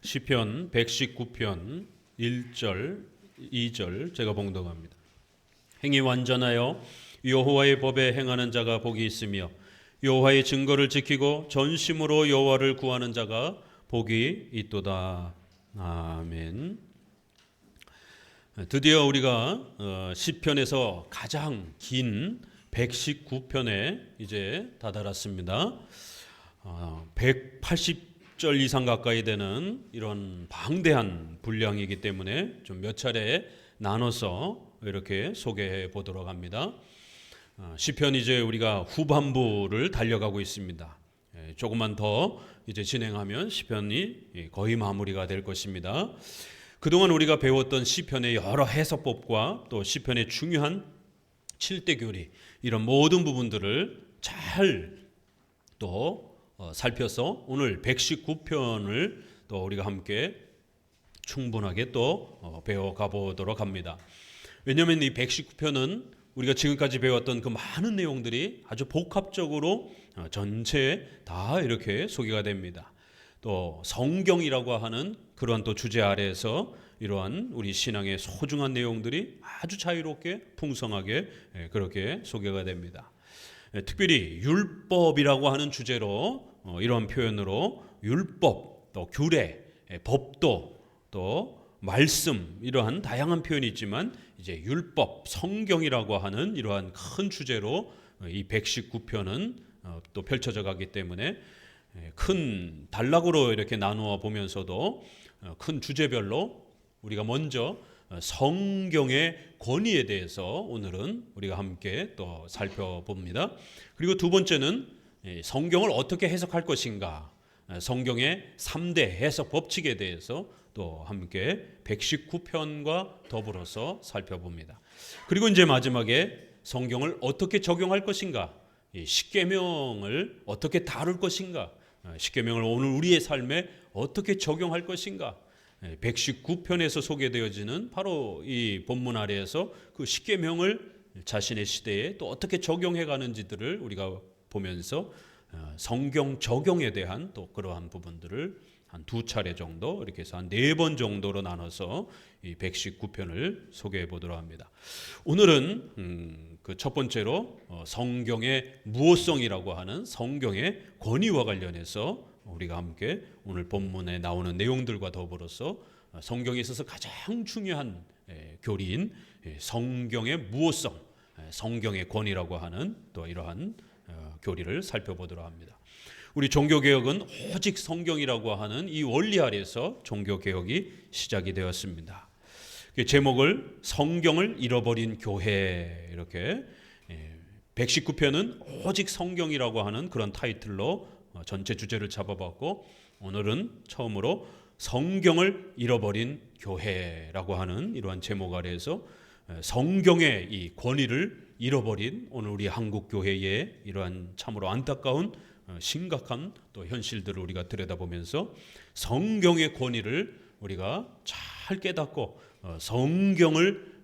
시편 119편 1절 2절 제가 봉독합니다. 행이 완전하여 여호와의 법에 행하는 자가 복이 있으며 여호와의 증거를 지키고 전심으로 여호와를 구하는 자가 복이 있도다. 아멘. 드디어 우리가 시편에서 가장 긴 119편에 이제 다다랐습니다. 180절 이상 가까이 되는 이런 방대한 분량이기 때문에 좀 몇 차례 나눠서 이렇게 소개해 보도록 합니다. 시편 이제 우리가 후반부를 달려가고 있습니다. 조금만 더 이제 진행하면 시편이 거의 마무리가 될 것입니다. 그동안 우리가 배웠던 시편의 여러 해석법과 또 시편의 중요한 7대 교리 이런 모든 부분들을 잘 또 살펴서 오늘 119편을 또 우리가 함께 충분하게 또 배워가 보도록 합니다. 왜냐하면 이 119편은 우리가 지금까지 배웠던 그 많은 내용들이 아주 복합적으로 전체에 다 이렇게 소개가 됩니다. 또 성경이라고 하는 그러한 또 주제 아래에서 이러한 우리 신앙의 소중한 내용들이 아주 자유롭게 풍성하게 그렇게 소개가 됩니다. 특별히 율법이라고 하는 주제로 이러한 표현으로 율법, 또 규례, 법도, 또 말씀 이러한 다양한 표현이 있지만 이제 율법, 성경이라고 하는 이러한 큰 주제로 이 119편은 또 펼쳐져 가기 때문에 큰 단락으로 이렇게 나누어 보면서도 큰 주제별로 우리가 먼저 성경의 권위에 대해서 오늘은 우리가 함께 또 살펴봅니다. 그리고 두 번째는 성경을 어떻게 해석할 것인가, 성경의 3대 해석 법칙에 대해서 또 함께 119편과 더불어서 살펴봅니다. 그리고 이제 마지막에 성경을 어떻게 적용할 것인가, 십계명을 어떻게 다룰 것인가, 십계명을 오늘 우리의 삶에 어떻게 적용할 것인가, 119편에서 소개되어지는 바로 이 본문 아래에서 그 십계명을 자신의 시대에 또 어떻게 적용해 가는지들을 우리가 보면서 성경 적용에 대한 또 그러한 부분들을 한 두 차례 정도 이렇게 해서 한 4번 정도로 나눠서 이 119편을 소개해 보도록 합니다. 오늘은 그 첫 번째로 성경의 무엇성이라고 하는 성경의 권위와 관련해서 우리가 함께 오늘 본문에 나오는 내용들과 더불어서 성경에 있어서 가장 중요한 교리인 성경의 무엇성, 성경의 권위라고 하는 또 이러한 교리를 살펴보도록 합니다. 우리 종교개혁은 오직 성경이라고 하는 이 원리 아래서 종교개혁이 시작이 되었습니다. 제목을 성경을 잃어버린 교회 이렇게 119편은 오직 성경이라고 하는 그런 타이틀로 전체 주제를 잡아봤고 오늘은 처음으로 성경을 잃어버린 교회라고 하는 이러한 제목 아래에서 성경의 이 권위를 잃어버린 오늘 우리 한국 교회의 이러한 참으로 안타까운 심각한 또 현실들을 우리가 들여다보면서 성경의 권위를 우리가 잘 깨닫고 성경을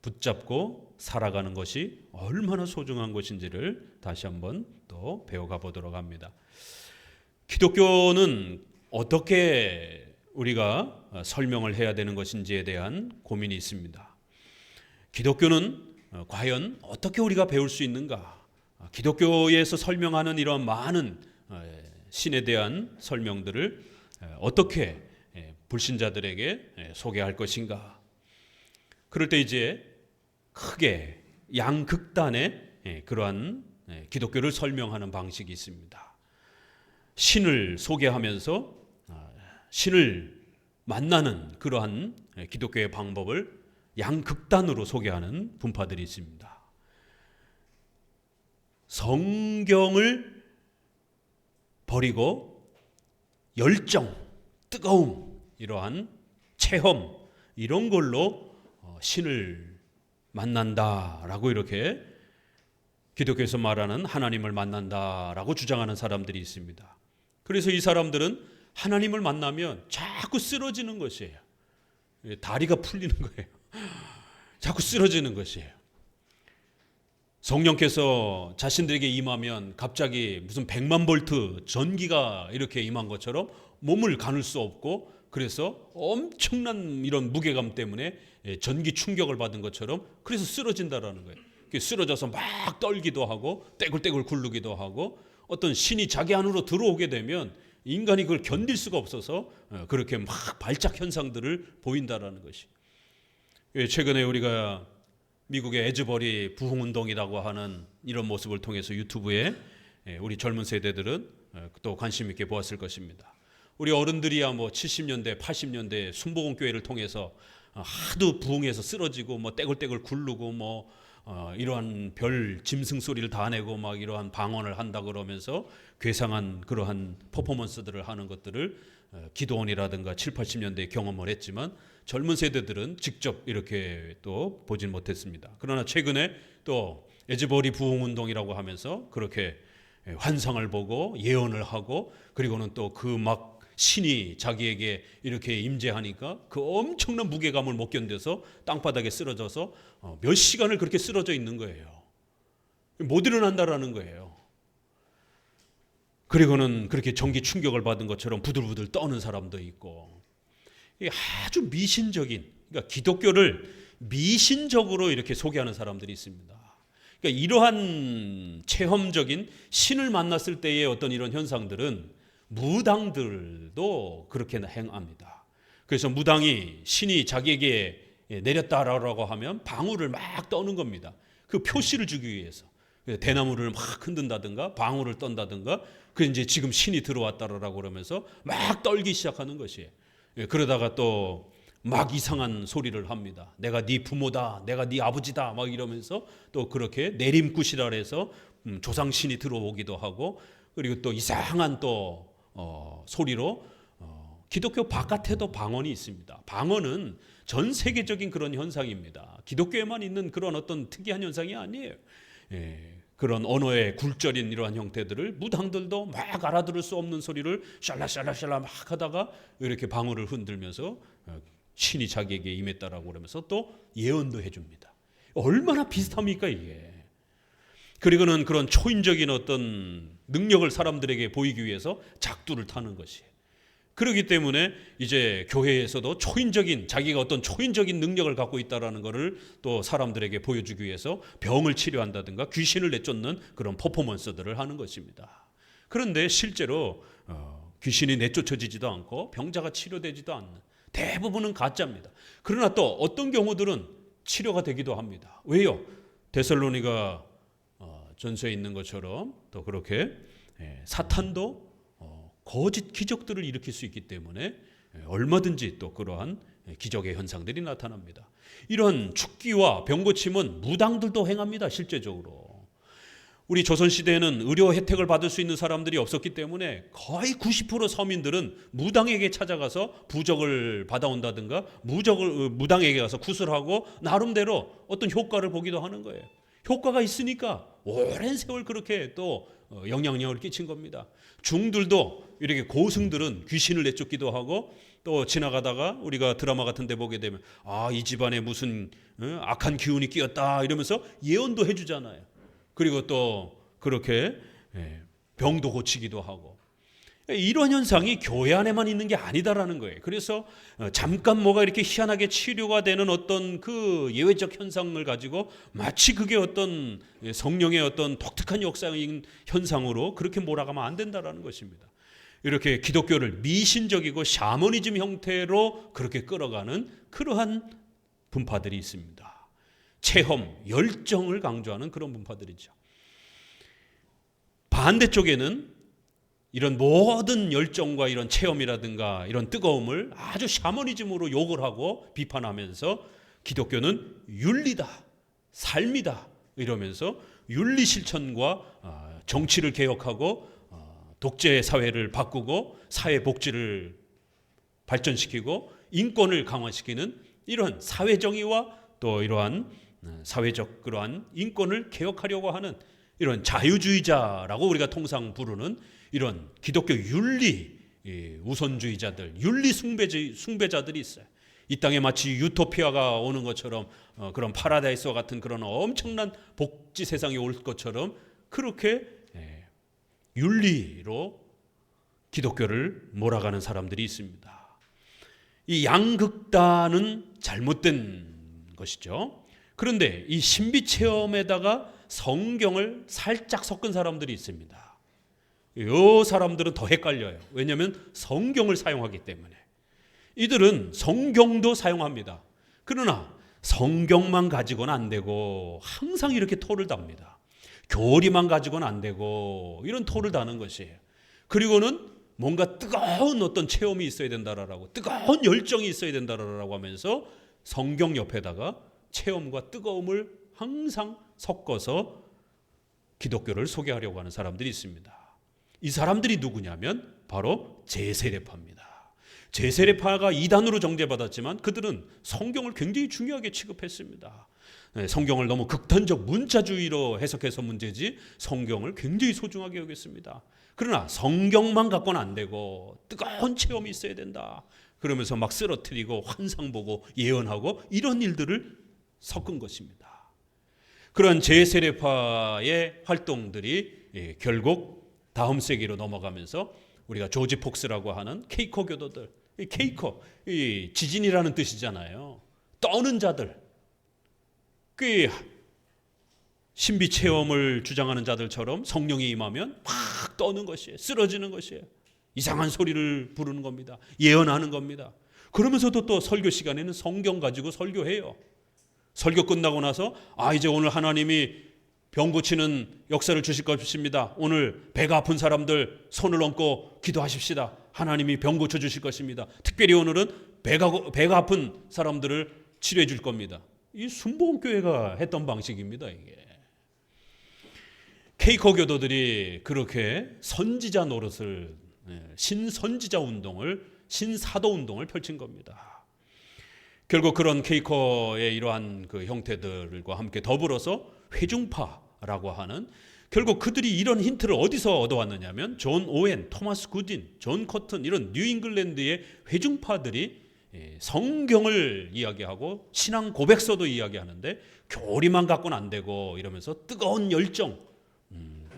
붙잡고 살아가는 것이 얼마나 소중한 것인지를 다시 한번 또 배워가 보도록 합니다. 기독교는 어떻게 우리가 설명을 해야 되는 것인지에 대한 고민이 있습니다. 기독교는 과연 어떻게 우리가 배울 수 있는가? 기독교에서 설명하는 이런 많은 신에 대한 설명들을 어떻게 불신자들에게 소개할 것인가? 그럴 때 이제 크게 양극단의 그러한 기독교를 설명하는 방식이 있습니다. 신을 소개하면서 신을 만나는 그러한 기독교의 방법을 양극단으로 소개하는 분파들이 있습니다. 성경을 버리고 열정, 뜨거움, 이러한 체험 이런 걸로 신을 만난다라고 이렇게 기독교에서 말하는 하나님을 만난다라고 주장하는 사람들이 있습니다. 그래서 이 사람들은 하나님을 만나면 자꾸 쓰러지는 것이에요. 다리가 풀리는 거예요. 자꾸 쓰러지는 것이에요. 성령께서 자신들에게 임하면 갑자기 무슨 100만 볼트 전기가 이렇게 임한 것처럼 몸을 가눌 수 없고, 그래서 엄청난 이런 무게감 때문에 전기 충격을 받은 것처럼 그래서 쓰러진다라는 거예요. 쓰러져서 막 떨기도 하고 떼굴떼굴 굴르기도 하고, 어떤 신이 자기 안으로 들어오게 되면 인간이 그걸 견딜 수가 없어서 그렇게 막 발작 현상들을 보인다라는 것이. 최근에 우리가 미국의 에즈버리 부흥운동이라고 하는 이런 모습을 통해서 유튜브에 우리 젊은 세대들은 또 관심 있게 보았을 것입니다. 우리 어른들이야 뭐 70년대, 80년대 순복음교회를 통해서 하도 부흥해서 쓰러지고 뭐 떼굴떼굴 굴르고 뭐 이러한 별 짐승 소리를 다 내고 막 이러한 방언을 한다 그러면서 괴상한 그러한 퍼포먼스들을 하는 것들을 기도원이라든가 7, 80년대에 경험을 했지만, 젊은 세대들은 직접 이렇게 또 보진 못했습니다. 그러나 최근에 또 에즈버리 부흥운동이라고 하면서 그렇게 환상을 보고 예언을 하고, 그리고는 또 그 막 신이 자기에게 이렇게 임재하니까 그 엄청난 무게감을 못 견뎌서 땅바닥에 쓰러져서 몇 시간을 그렇게 쓰러져 있는 거예요. 못 일어난다라는 거예요. 그리고는 그렇게 전기 충격을 받은 것처럼 부들부들 떠는 사람도 있고, 이게 아주 미신적인, 그러니까 기독교를 미신적으로 이렇게 소개하는 사람들이 있습니다. 그러니까 이러한 체험적인 신을 만났을 때의 어떤 이런 현상들은 무당들도 그렇게 행합니다. 그래서 무당이 신이 자기에게 내렸다라고 하면 방울을 막 떠는 겁니다. 그 표시를 주기 위해서. 대나무를 막 흔든다든가 방울을 떤다든가, 그 이제 지금 신이 들어왔다라고 그러면서 막 떨기 시작하는 것이에요. 그러다가 또 막 이상한 소리를 합니다. 내가 네 부모다, 내가 네 아버지다, 막 이러면서 또 그렇게 내림굿이라 해서 조상신이 들어오기도 하고, 그리고 또 이상한 또 소리로 기독교 바깥에도 방언이 있습니다. 방언은 전 세계적인 그런 현상입니다. 기독교에만 있는 그런 어떤 특이한 현상이 아니에요. 그런 언어의 굴절인 이러한 형태들을 무당들도 막 알아들을 수 없는 소리를 샬라샬라샬라 막 하다가 이렇게 방울을 흔들면서 신이 자기에게 임했다라고 그러면서 또 예언도 해줍니다. 얼마나 비슷합니까 이게. 그리고는 그런 초인적인 어떤 능력을 사람들에게 보이기 위해서 작두를 타는 것이에요. 그렇기 때문에 이제 교회에서도 자기가 어떤 초인적인 능력을 갖고 있다라는 것을 또 사람들에게 보여주기 위해서 병을 치료한다든가 귀신을 내쫓는 그런 퍼포먼스들을 하는 것입니다. 그런데 실제로 귀신이 내쫓아지지도 않고 병자가 치료되지도 않는, 대부분은 가짜입니다. 그러나 또 어떤 경우들은 치료가 되기도 합니다. 왜요? 데살로니가 전서에 있는 것처럼 또 그렇게 사탄도 거짓 기적들을 일으킬 수 있기 때문에 얼마든지 또 그러한 기적의 현상들이 나타납니다. 이런 축기와 병고침은 무당들도 행합니다. 실제적으로. 우리 조선시대에는 의료 혜택을 받을 수 있는 사람들이 없었기 때문에 거의 90% 서민들은 무당에게 찾아가서 부적을 받아온다든가 무당에게 가서 구슬하고 나름대로 어떤 효과를 보기도 하는 거예요. 효과가 있으니까 오랜 세월 그렇게 또 영향력을 끼친 겁니다. 중들도 이렇게 고승들은 귀신을 내쫓기도 하고, 또 지나가다가 우리가 드라마 같은 데 보게 되면 이 집안에 무슨 악한 기운이 끼었다 이러면서 예언도 해주잖아요. 그리고 또 그렇게 병도 고치기도 하고, 이런 현상이 교회 안에만 있는 게 아니다라는 거예요. 그래서 잠깐 뭐가 이렇게 희한하게 치료가 되는 어떤 그 예외적 현상을 가지고 마치 그게 어떤 성령의 어떤 독특한 역사인 현상으로 그렇게 몰아가면 안 된다라는 것입니다. 이렇게 기독교를 미신적이고 샤머니즘 형태로 그렇게 끌어가는 그러한 분파들이 있습니다. 체험, 열정을 강조하는 그런 분파들이죠. 반대쪽에는 이런 모든 열정과 이런 체험이라든가 이런 뜨거움을 아주 샤머니즘으로 욕을 하고 비판하면서 기독교는 윤리다, 삶이다 이러면서 윤리 실천과 정치를 개혁하고 독재 사회를 바꾸고 사회 복지를 발전시키고 인권을 강화시키는 이러한 사회정의와 또 이러한 사회적 그러한 인권을 개혁하려고 하는 이런 자유주의자라고 우리가 통상 부르는 이런 기독교 윤리 우선주의자들, 윤리 숭배자들이 있어요. 이 땅에 마치 유토피아가 오는 것처럼 그런 파라다이스와 같은 그런 엄청난 복지 세상이 올 것처럼 그렇게 윤리로 기독교를 몰아가는 사람들이 있습니다. 이 양극단은 잘못된 것이죠. 그런데 이 신비 체험에다가 성경을 살짝 섞은 사람들이 있습니다. 이 사람들은 더 헷갈려요. 왜냐하면 성경을 사용하기 때문에. 이들은 성경도 사용합니다. 그러나 성경만 가지고는 안 되고 항상 이렇게 토를 답니다. 교리만 가지고는 안 되고 이런 토를 다는 것이에요. 그리고는 뭔가 뜨거운 어떤 체험이 있어야 된다라고, 뜨거운 열정이 있어야 된다라고 하면서 성경 옆에다가 체험과 뜨거움을 항상 섞어서 기독교를 소개하려고 하는 사람들이 있습니다. 이 사람들이 누구냐면 바로 제세례파입니다. 제세례파가 이단으로 정죄받았지만 그들은 성경을 굉장히 중요하게 취급했습니다. 성경을 너무 극단적 문자주의로 해석해서 문제지 성경을 굉장히 소중하게 여겼습니다. 그러나 성경만 갖고는 안 되고 뜨거운 체험이 있어야 된다. 그러면서 막 쓰러뜨리고 환상 보고 예언하고 이런 일들을 섞은 것입니다. 그런 제세례파의 활동들이 결국 다음 세기로 넘어가면서 우리가 조지 폭스라고 하는 케이커 교도들, 이 케이커, 이 지진이라는 뜻이잖아요. 떠는 자들, 그 신비 체험을 주장하는 자들처럼 성령이 임하면 막 떠는 것이에요. 쓰러지는 것이에요. 이상한 소리를 부르는 겁니다. 예언하는 겁니다. 그러면서도 또 설교 시간에는 성경 가지고 설교해요. 설교 끝나고 나서 이제 오늘 하나님이 병 고치는 역사를 주실 것입니다. 오늘 배가 아픈 사람들 손을 얹고 기도하십시다. 하나님이 병 고쳐 주실 것입니다. 특별히 오늘은 배가 아픈 사람들을 치료해 줄 겁니다. 이 순복음교회가 했던 방식입니다. 이게 케이커 교도들이 그렇게 선지자 노릇을, 신선지자 운동을, 신사도 운동을 펼친 겁니다. 결국 그런 케이커의 이러한 그 형태들과 함께 더불어서 회중파라고 하는, 결국 그들이 이런 힌트를 어디서 얻어왔느냐면 존 오웬, 토마스 굿인, 존 커튼, 이런 뉴잉글랜드의 회중파들이 성경을 이야기하고 신앙 고백서도 이야기하는데 교리만 갖고는 안 되고 이러면서 뜨거운 열정,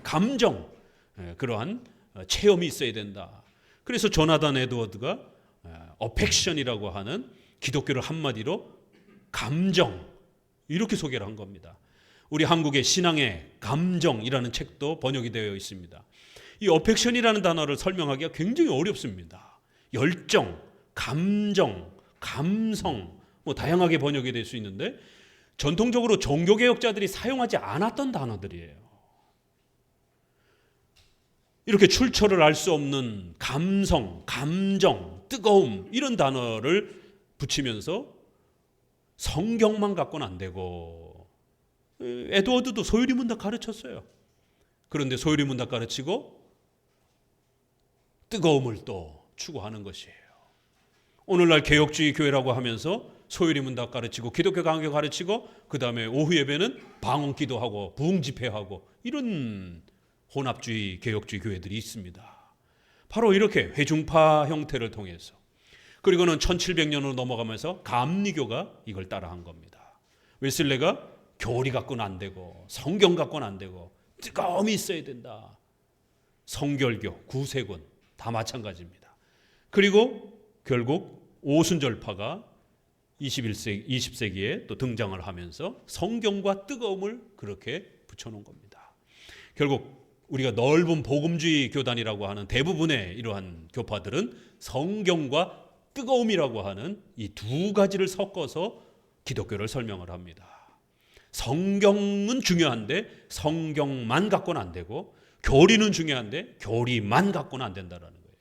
감정, 그러한 체험이 있어야 된다. 그래서 조나단 에드워드가 어펙션이라고 하는 기독교를 한마디로 감정, 이렇게 소개를 한 겁니다. 우리 한국의 신앙의 감정이라는 책도 번역이 되어 있습니다. 이 어펙션이라는 단어를 설명하기가 굉장히 어렵습니다. 열정, 감정, 감성, 다양하게 번역이 될 수 있는데 전통적으로 종교개혁자들이 사용하지 않았던 단어들이에요. 이렇게 출처를 알 수 없는 감성, 감정, 뜨거움, 이런 단어를 붙이면서 성경만 갖고는 안 되고, 에드워드도 소유리 문답 가르쳤어요. 그런데 소유리 문답 가르치고 뜨거움을 또 추구하는 것이에요. 오늘날 개혁주의 교회라고 하면서 소유리 문답 가르치고 기독교 강교 가르치고 그 다음에 오후 예배는 방언 기도하고 부흥 집회하고 이런 혼합주의 개혁주의 교회들이 있습니다. 바로 이렇게 회중파 형태를 통해서, 그리고는 1700년으로 넘어가면서 감리교가 이걸 따라한 겁니다. 웨슬레가 교리 갖고는 안 되고 성경 갖고는 안 되고 뜨거움이 있어야 된다. 성결교, 구세군 다 마찬가지입니다. 그리고 결국 오순절파가 20세기에 또 등장을 하면서 성경과 뜨거움을 그렇게 붙여놓은 겁니다. 결국 우리가 넓은 복음주의 교단이라고 하는 대부분의 이러한 교파들은 성경과 뜨거움이라고 하는 이 두 가지를 섞어서 기독교를 설명을 합니다. 성경은 중요한데 성경만 갖고는 안 되고, 교리는 중요한데 교리만 갖고는 안 된다라는 거예요.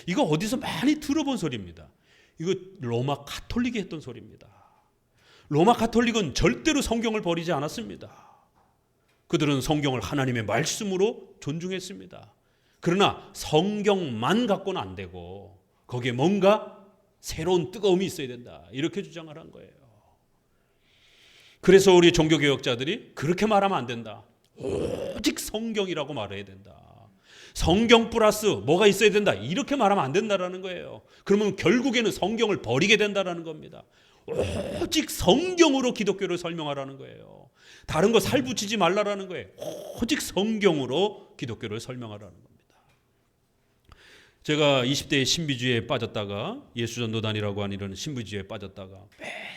이거 어디서 많이 들어본 소리입니다. 이거 로마 가톨릭이 했던 소리입니다. 로마 가톨릭은 절대로 성경을 버리지 않았습니다. 그들은 성경을 하나님의 말씀으로 존중했습니다. 그러나 성경만 갖고는 안 되고 거기에 뭔가 새로운 뜨거움이 있어야 된다, 이렇게 주장을 한 거예요. 그래서 우리 종교개혁자들이 그렇게 말하면 안 된다. 오직 성경이라고 말해야 된다. 성경 플러스 뭐가 있어야 된다, 이렇게 말하면 안 된다라는 거예요. 그러면 결국에는 성경을 버리게 된다라는 겁니다. 오직 성경으로 기독교를 설명하라는 거예요. 다른 거 살붙이지 말라라는 거예요. 오직 성경으로 기독교를 설명하라는 겁니다. 제가 20대에 신비주의에 빠졌다가, 예수전도단이라고 하는 이런 신비주의에 빠졌다가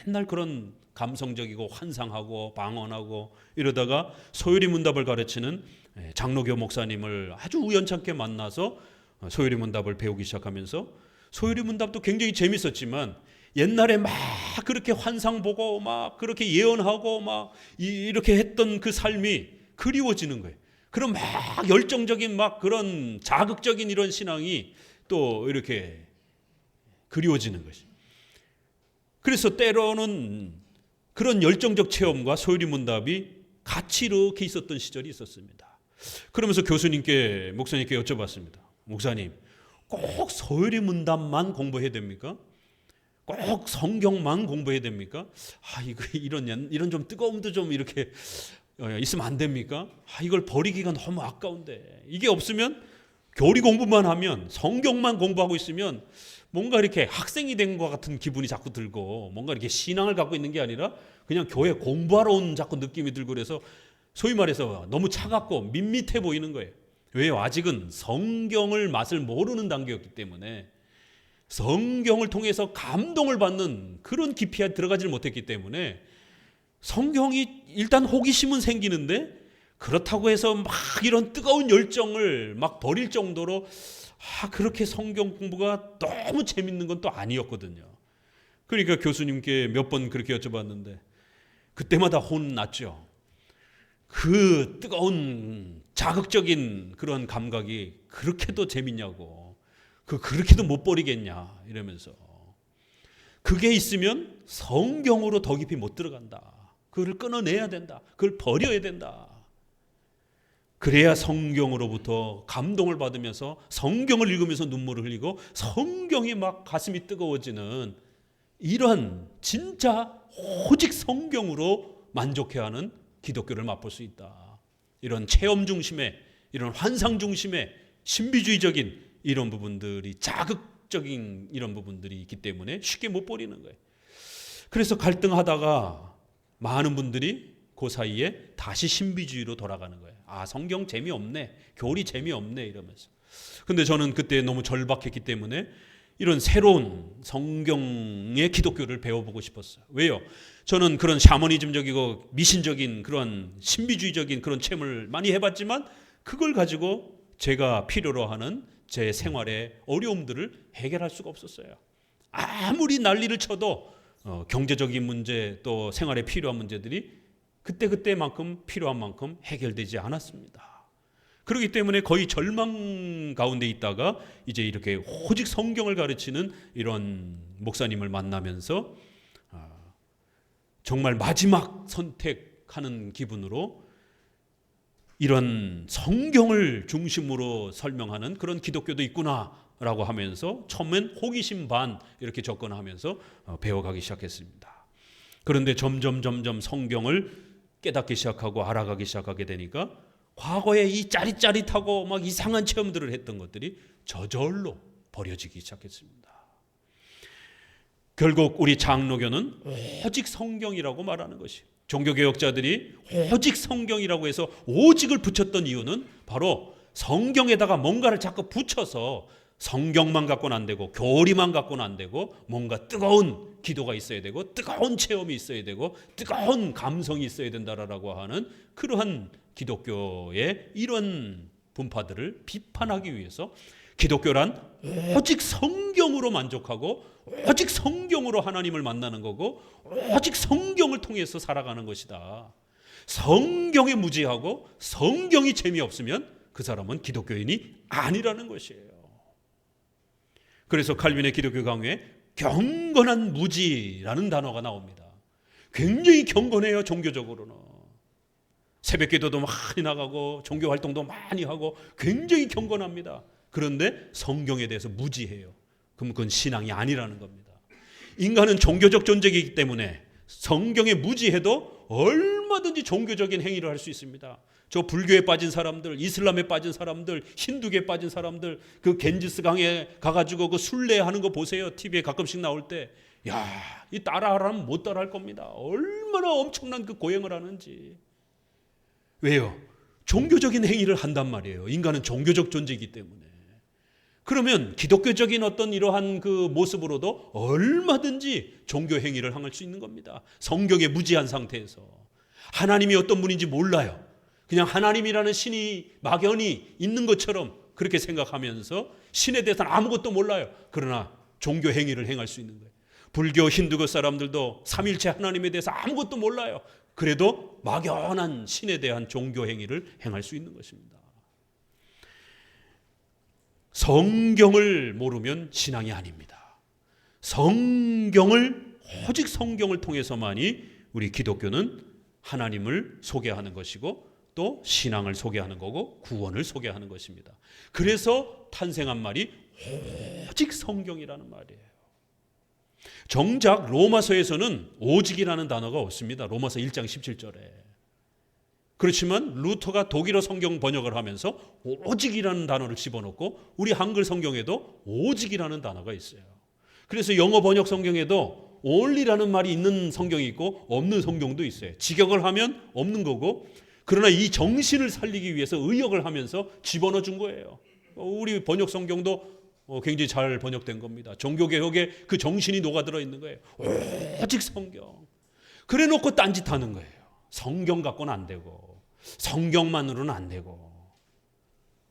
맨날 그런 감성적이고 환상하고 방언하고 이러다가 소요리 문답을 가르치는 장로교 목사님을 아주 우연찮게 만나서 소요리 문답을 배우기 시작하면서, 소요리 문답도 굉장히 재밌었지만 옛날에 막 그렇게 환상 보고 막 그렇게 예언하고 막 이렇게 했던 그 삶이 그리워지는 거예요. 그런 막 열정적인 막 그런 자극적인 이런 신앙이 또 이렇게 그리워지는 것이. 그래서 때로는 그런 열정적 체험과 소요리 문답이 같이 이렇게 있었던 시절이 있었습니다. 그러면서 교수님께, 목사님께 여쭤봤습니다. 목사님, 꼭 소요리 문답만 공부해야 됩니까? 꼭 성경만 공부해야 됩니까? 이런 좀 뜨거움도 좀 이렇게 있으면 안 됩니까? 이걸 버리기가 너무 아까운데, 이게 없으면 교리 공부만 하면, 성경만 공부하고 있으면 뭔가 이렇게 학생이 된 것 같은 기분이 자꾸 들고, 뭔가 이렇게 신앙을 갖고 있는 게 아니라 그냥 교회 공부하러 온 자꾸 느낌이 들고, 그래서 소위 말해서 너무 차갑고 밋밋해 보이는 거예요. 왜요? 아직은 성경을 맛을 모르는 단계였기 때문에, 성경을 통해서 감동을 받는 그런 깊이에 들어가질 못했기 때문에, 성경이 일단 호기심은 생기는데 그렇다고 해서 막 이런 뜨거운 열정을 막 버릴 정도로 그렇게 성경 공부가 너무 재밌는 건 또 아니었거든요. 그러니까 교수님께 몇 번 그렇게 여쭤봤는데 그때마다 혼났죠. 그 뜨거운 자극적인 그런 감각이 그렇게도 재밌냐고, 그렇게도 못 버리겠냐 이러면서, 그게 있으면 성경으로 더 깊이 못 들어간다. 그걸 끊어내야 된다. 그걸 버려야 된다. 그래야 성경으로부터 감동을 받으면서 성경을 읽으면서 눈물을 흘리고 성경이 막 가슴이 뜨거워지는, 이런 진짜 오직 성경으로 만족해하는 기독교를 맛볼 수 있다. 이런 체험 중심의, 이런 환상 중심의 신비주의적인 이런 부분들이, 자극적인 이런 부분들이 있기 때문에 쉽게 못 버리는 거예요. 그래서 갈등하다가 많은 분들이 그 사이에 다시 신비주의로 돌아가는 거예요. 성경 재미없네, 교리 재미없네 이러면서. 근데 저는 그때 너무 절박했기 때문에 이런 새로운 성경의 기독교를 배워보고 싶었어요. 왜요? 저는 그런 샤머니즘적이고 미신적인 그런 신비주의적인 그런 체험을 많이 해봤지만, 그걸 가지고 제가 필요로 하는 제 생활의 어려움들을 해결할 수가 없었어요. 아무리 난리를 쳐도 경제적인 문제, 또 생활에 필요한 문제들이 그때그때만큼 필요한 만큼 해결되지 않았습니다. 그렇기 때문에 거의 절망 가운데 있다가 이제 이렇게 오직 성경을 가르치는 이런 목사님을 만나면서 정말 마지막 선택하는 기분으로, 이런 성경을 중심으로 설명하는 그런 기독교도 있구나라고 하면서 처음엔 호기심 반 이렇게 접근하면서 배워가기 시작했습니다. 그런데 점점 성경을 깨닫기 시작하고 알아가기 시작하게 되니까 과거에 이 짜릿짜릿하고 막 이상한 체험들을 했던 것들이 저절로 버려지기 시작했습니다. 결국 우리 장로교는 오직 성경이라고 말하는 것이, 종교개혁자들이 오직 성경이라고 해서 오직을 붙였던 이유는 바로 성경에다가 뭔가를 자꾸 붙여서 성경만 갖고는 안 되고 교리만 갖고는 안 되고 뭔가 뜨거운 기도가 있어야 되고 뜨거운 체험이 있어야 되고 뜨거운 감성이 있어야 된다라고 하는 그러한 기독교의 이런 분파들을 비판하기 위해서, 기독교란 오직 성경으로 만족하고 오직 성경으로 하나님을 만나는 거고 오직 성경을 통해서 살아가는 것이다. 성경에 무지하고 성경이 재미없으면 그 사람은 기독교인이 아니라는 것이에요. 그래서 칼빈의 기독교 강요에 경건한 무지라는 단어가 나옵니다. 굉장히 경건해요. 종교적으로는 새벽기도도 많이 나가고 종교활동도 많이 하고 굉장히 경건합니다. 그런데 성경에 대해서 무지해요. 그럼 그건 신앙이 아니라는 겁니다. 인간은 종교적 존재이기 때문에 성경에 무지해도 얼마든지 종교적인 행위를 할 수 있습니다. 저 불교에 빠진 사람들, 이슬람에 빠진 사람들, 힌두교에 빠진 사람들, 그 겐지스강에 가가지고 그 순례하는 거 보세요. TV에 가끔씩 나올 때. 야, 이 따라하라면 못 따라할 겁니다. 얼마나 엄청난 그 고행을 하는지. 왜요? 종교적인 행위를 한단 말이에요. 인간은 종교적 존재이기 때문에. 그러면 기독교적인 어떤 이러한 그 모습으로도 얼마든지 종교 행위를 행할 수 있는 겁니다. 성경에 무지한 상태에서. 하나님이 어떤 분인지 몰라요. 그냥 하나님이라는 신이 막연히 있는 것처럼 그렇게 생각하면서 신에 대해서는 아무것도 몰라요. 그러나 종교 행위를 행할 수 있는 거예요. 불교, 힌두교 사람들도 삼일체 하나님에 대해서 아무것도 몰라요. 그래도 막연한 신에 대한 종교 행위를 행할 수 있는 것입니다. 성경을 모르면 신앙이 아닙니다. 오직 성경을 통해서만이 우리 기독교는 하나님을 소개하는 것이고 또 신앙을 소개하는 거고 구원을 소개하는 것입니다. 그래서 탄생한 말이 오직 성경이라는 말이에요. 정작 로마서에서는 오직이라는 단어가 없습니다. 로마서 1장 17절에. 그렇지만 루터가 독일어 성경 번역을 하면서 오직이라는 단어를 집어넣고 우리 한글 성경에도 오직이라는 단어가 있어요. 그래서 영어 번역 성경에도 only라는 말이 있는 성경이 있고 없는 성경도 있어요. 직역을 하면 없는 거고, 그러나 이 정신을 살리기 위해서 의역을 하면서 집어넣어 준 거예요. 우리 번역 성경도 굉장히 잘 번역된 겁니다. 종교개혁에 그 정신이 녹아들어 있는 거예요. 오직 성경. 그래 놓고 딴짓하는 거예요. 성경 갖고는 안 되고 성경만으로는 안 되고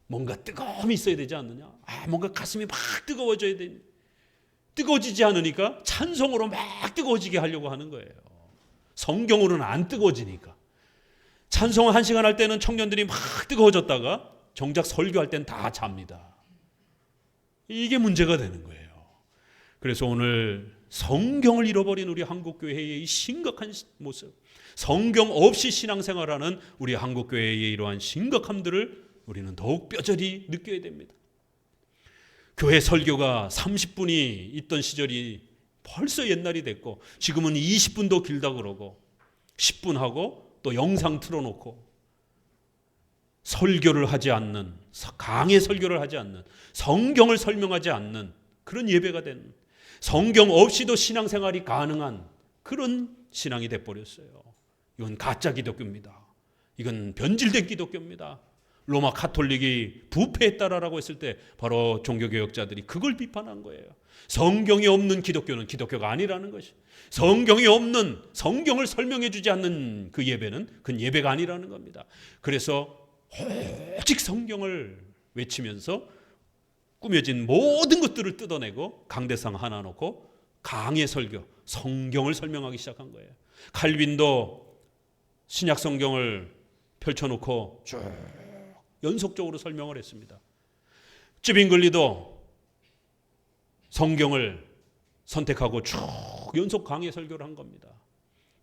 뭔가 뜨거움이 있어야 되지 않느냐. 뭔가 가슴이 막 뜨거워져야 돼. 뜨거워지지 않으니까 찬송으로 막 뜨거워지게 하려고 하는 거예요. 성경으로는 안 뜨거워지니까. 찬송 1시간 할 때는 청년들이 막 뜨거워졌다가 정작 설교할 때는 다 잡니다. 이게 문제가 되는 거예요. 그래서 오늘 성경을 잃어버린 우리 한국교회의 이 심각한 모습, 성경 없이 신앙생활하는 우리 한국교회의 이러한 심각함들을 우리는 더욱 뼈저리 느껴야 됩니다. 교회 설교가 30분이 있던 시절이 벌써 옛날이 됐고 지금은 20분도 길다 그러고 10분 하고 또 영상 틀어놓고 설교를 하지 않는, 강의 설교를 하지 않는, 성경을 설명하지 않는 그런 예배가 된, 성경 없이도 신앙생활이 가능한 그런 신앙이 돼버렸어요. 이건 가짜 기독교입니다. 이건 변질된 기독교입니다. 로마 카톨릭이 부패했다라고 했을 때 바로 종교개혁자들이 그걸 비판한 거예요. 성경이 없는 기독교는 기독교가 아니라는 것이, 성경이 없는, 성경을 설명해 주지 않는 그 예배는 그건 예배가 아니라는 겁니다. 그래서 오직 성경을 외치면서 꾸며진 모든 것들을 뜯어내고 강대상 하나 놓고 강의 설교, 성경을 설명하기 시작한 거예요. 칼빈도 신약 성경을 펼쳐놓고 쭉 연속적으로 설명을 했습니다. 쯔빙글리도 성경을 선택하고 쭉 연속 강의 설교를 한 겁니다.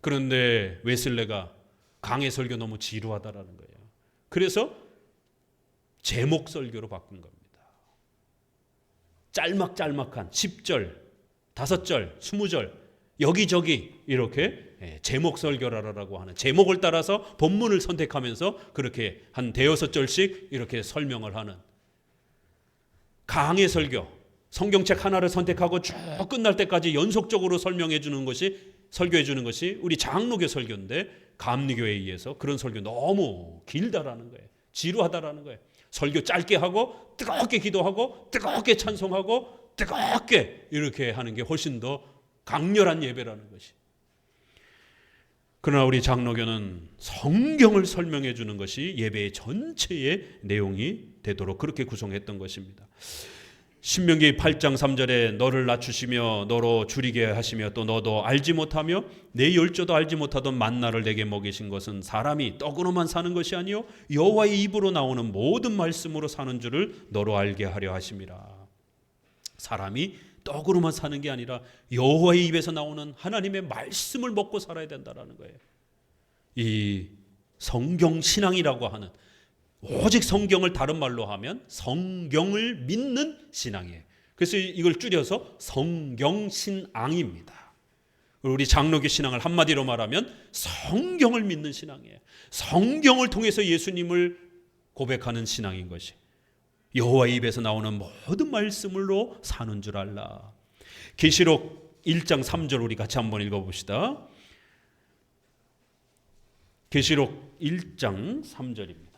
그런데 웨슬레가 강의 설교 너무 지루하다라는 거예요. 그래서 제목 설교로 바꾼 겁니다. 짤막짤막한 10절, 5절, 20절 여기저기 이렇게 제목 설교라고 하는, 제목을 따라서 본문을 선택하면서 그렇게 한 대여섯 절씩 이렇게 설명을 하는 강의 설교, 성경책 하나를 선택하고 쭉 끝날 때까지 연속적으로 설명해 주는 것이, 설교해 주는 것이 우리 장로교 설교인데 감리교에 의해서 그런 설교 너무 길다라는 거예요. 지루하다라는 거예요. 설교 짧게 하고 뜨겁게 기도하고 뜨겁게 찬송하고 뜨겁게 이렇게 하는 게 훨씬 더 강렬한 예배라는 것이. 그러나 우리 장로교는 성경을 설명해 주는 것이 예배의 전체의 내용이 되도록 그렇게 구성했던 것입니다. 신명기 8장 3절에 너를 낮추시며 너로 줄이게 하시며 또 너도 알지 못하며 내 열조도 알지 못하던 만나를 내게 먹이신 것은 사람이 떡으로만 사는 것이 아니요 여호와의 입으로 나오는 모든 말씀으로 사는 줄을 너로 알게 하려 하심이라. 사람이 떡으로만 사는 게 아니라 여호와의 입에서 나오는 하나님의 말씀을 먹고 살아야 된다는 거예요. 이 성경 신앙이라고 하는, 오직 성경을 다른 말로 하면 성경을 믿는 신앙이에요. 그래서 이걸 줄여서 성경신앙입니다. 우리 장로교 신앙을 한마디로 말하면 성경을 믿는 신앙이에요. 성경을 통해서 예수님을 고백하는 신앙인 것이. 여호와의 입에서 나오는 모든 말씀으로 사는 줄 알라. 계시록 1장 3절 우리 같이 한번 읽어봅시다. 계시록 1장 3절입니다.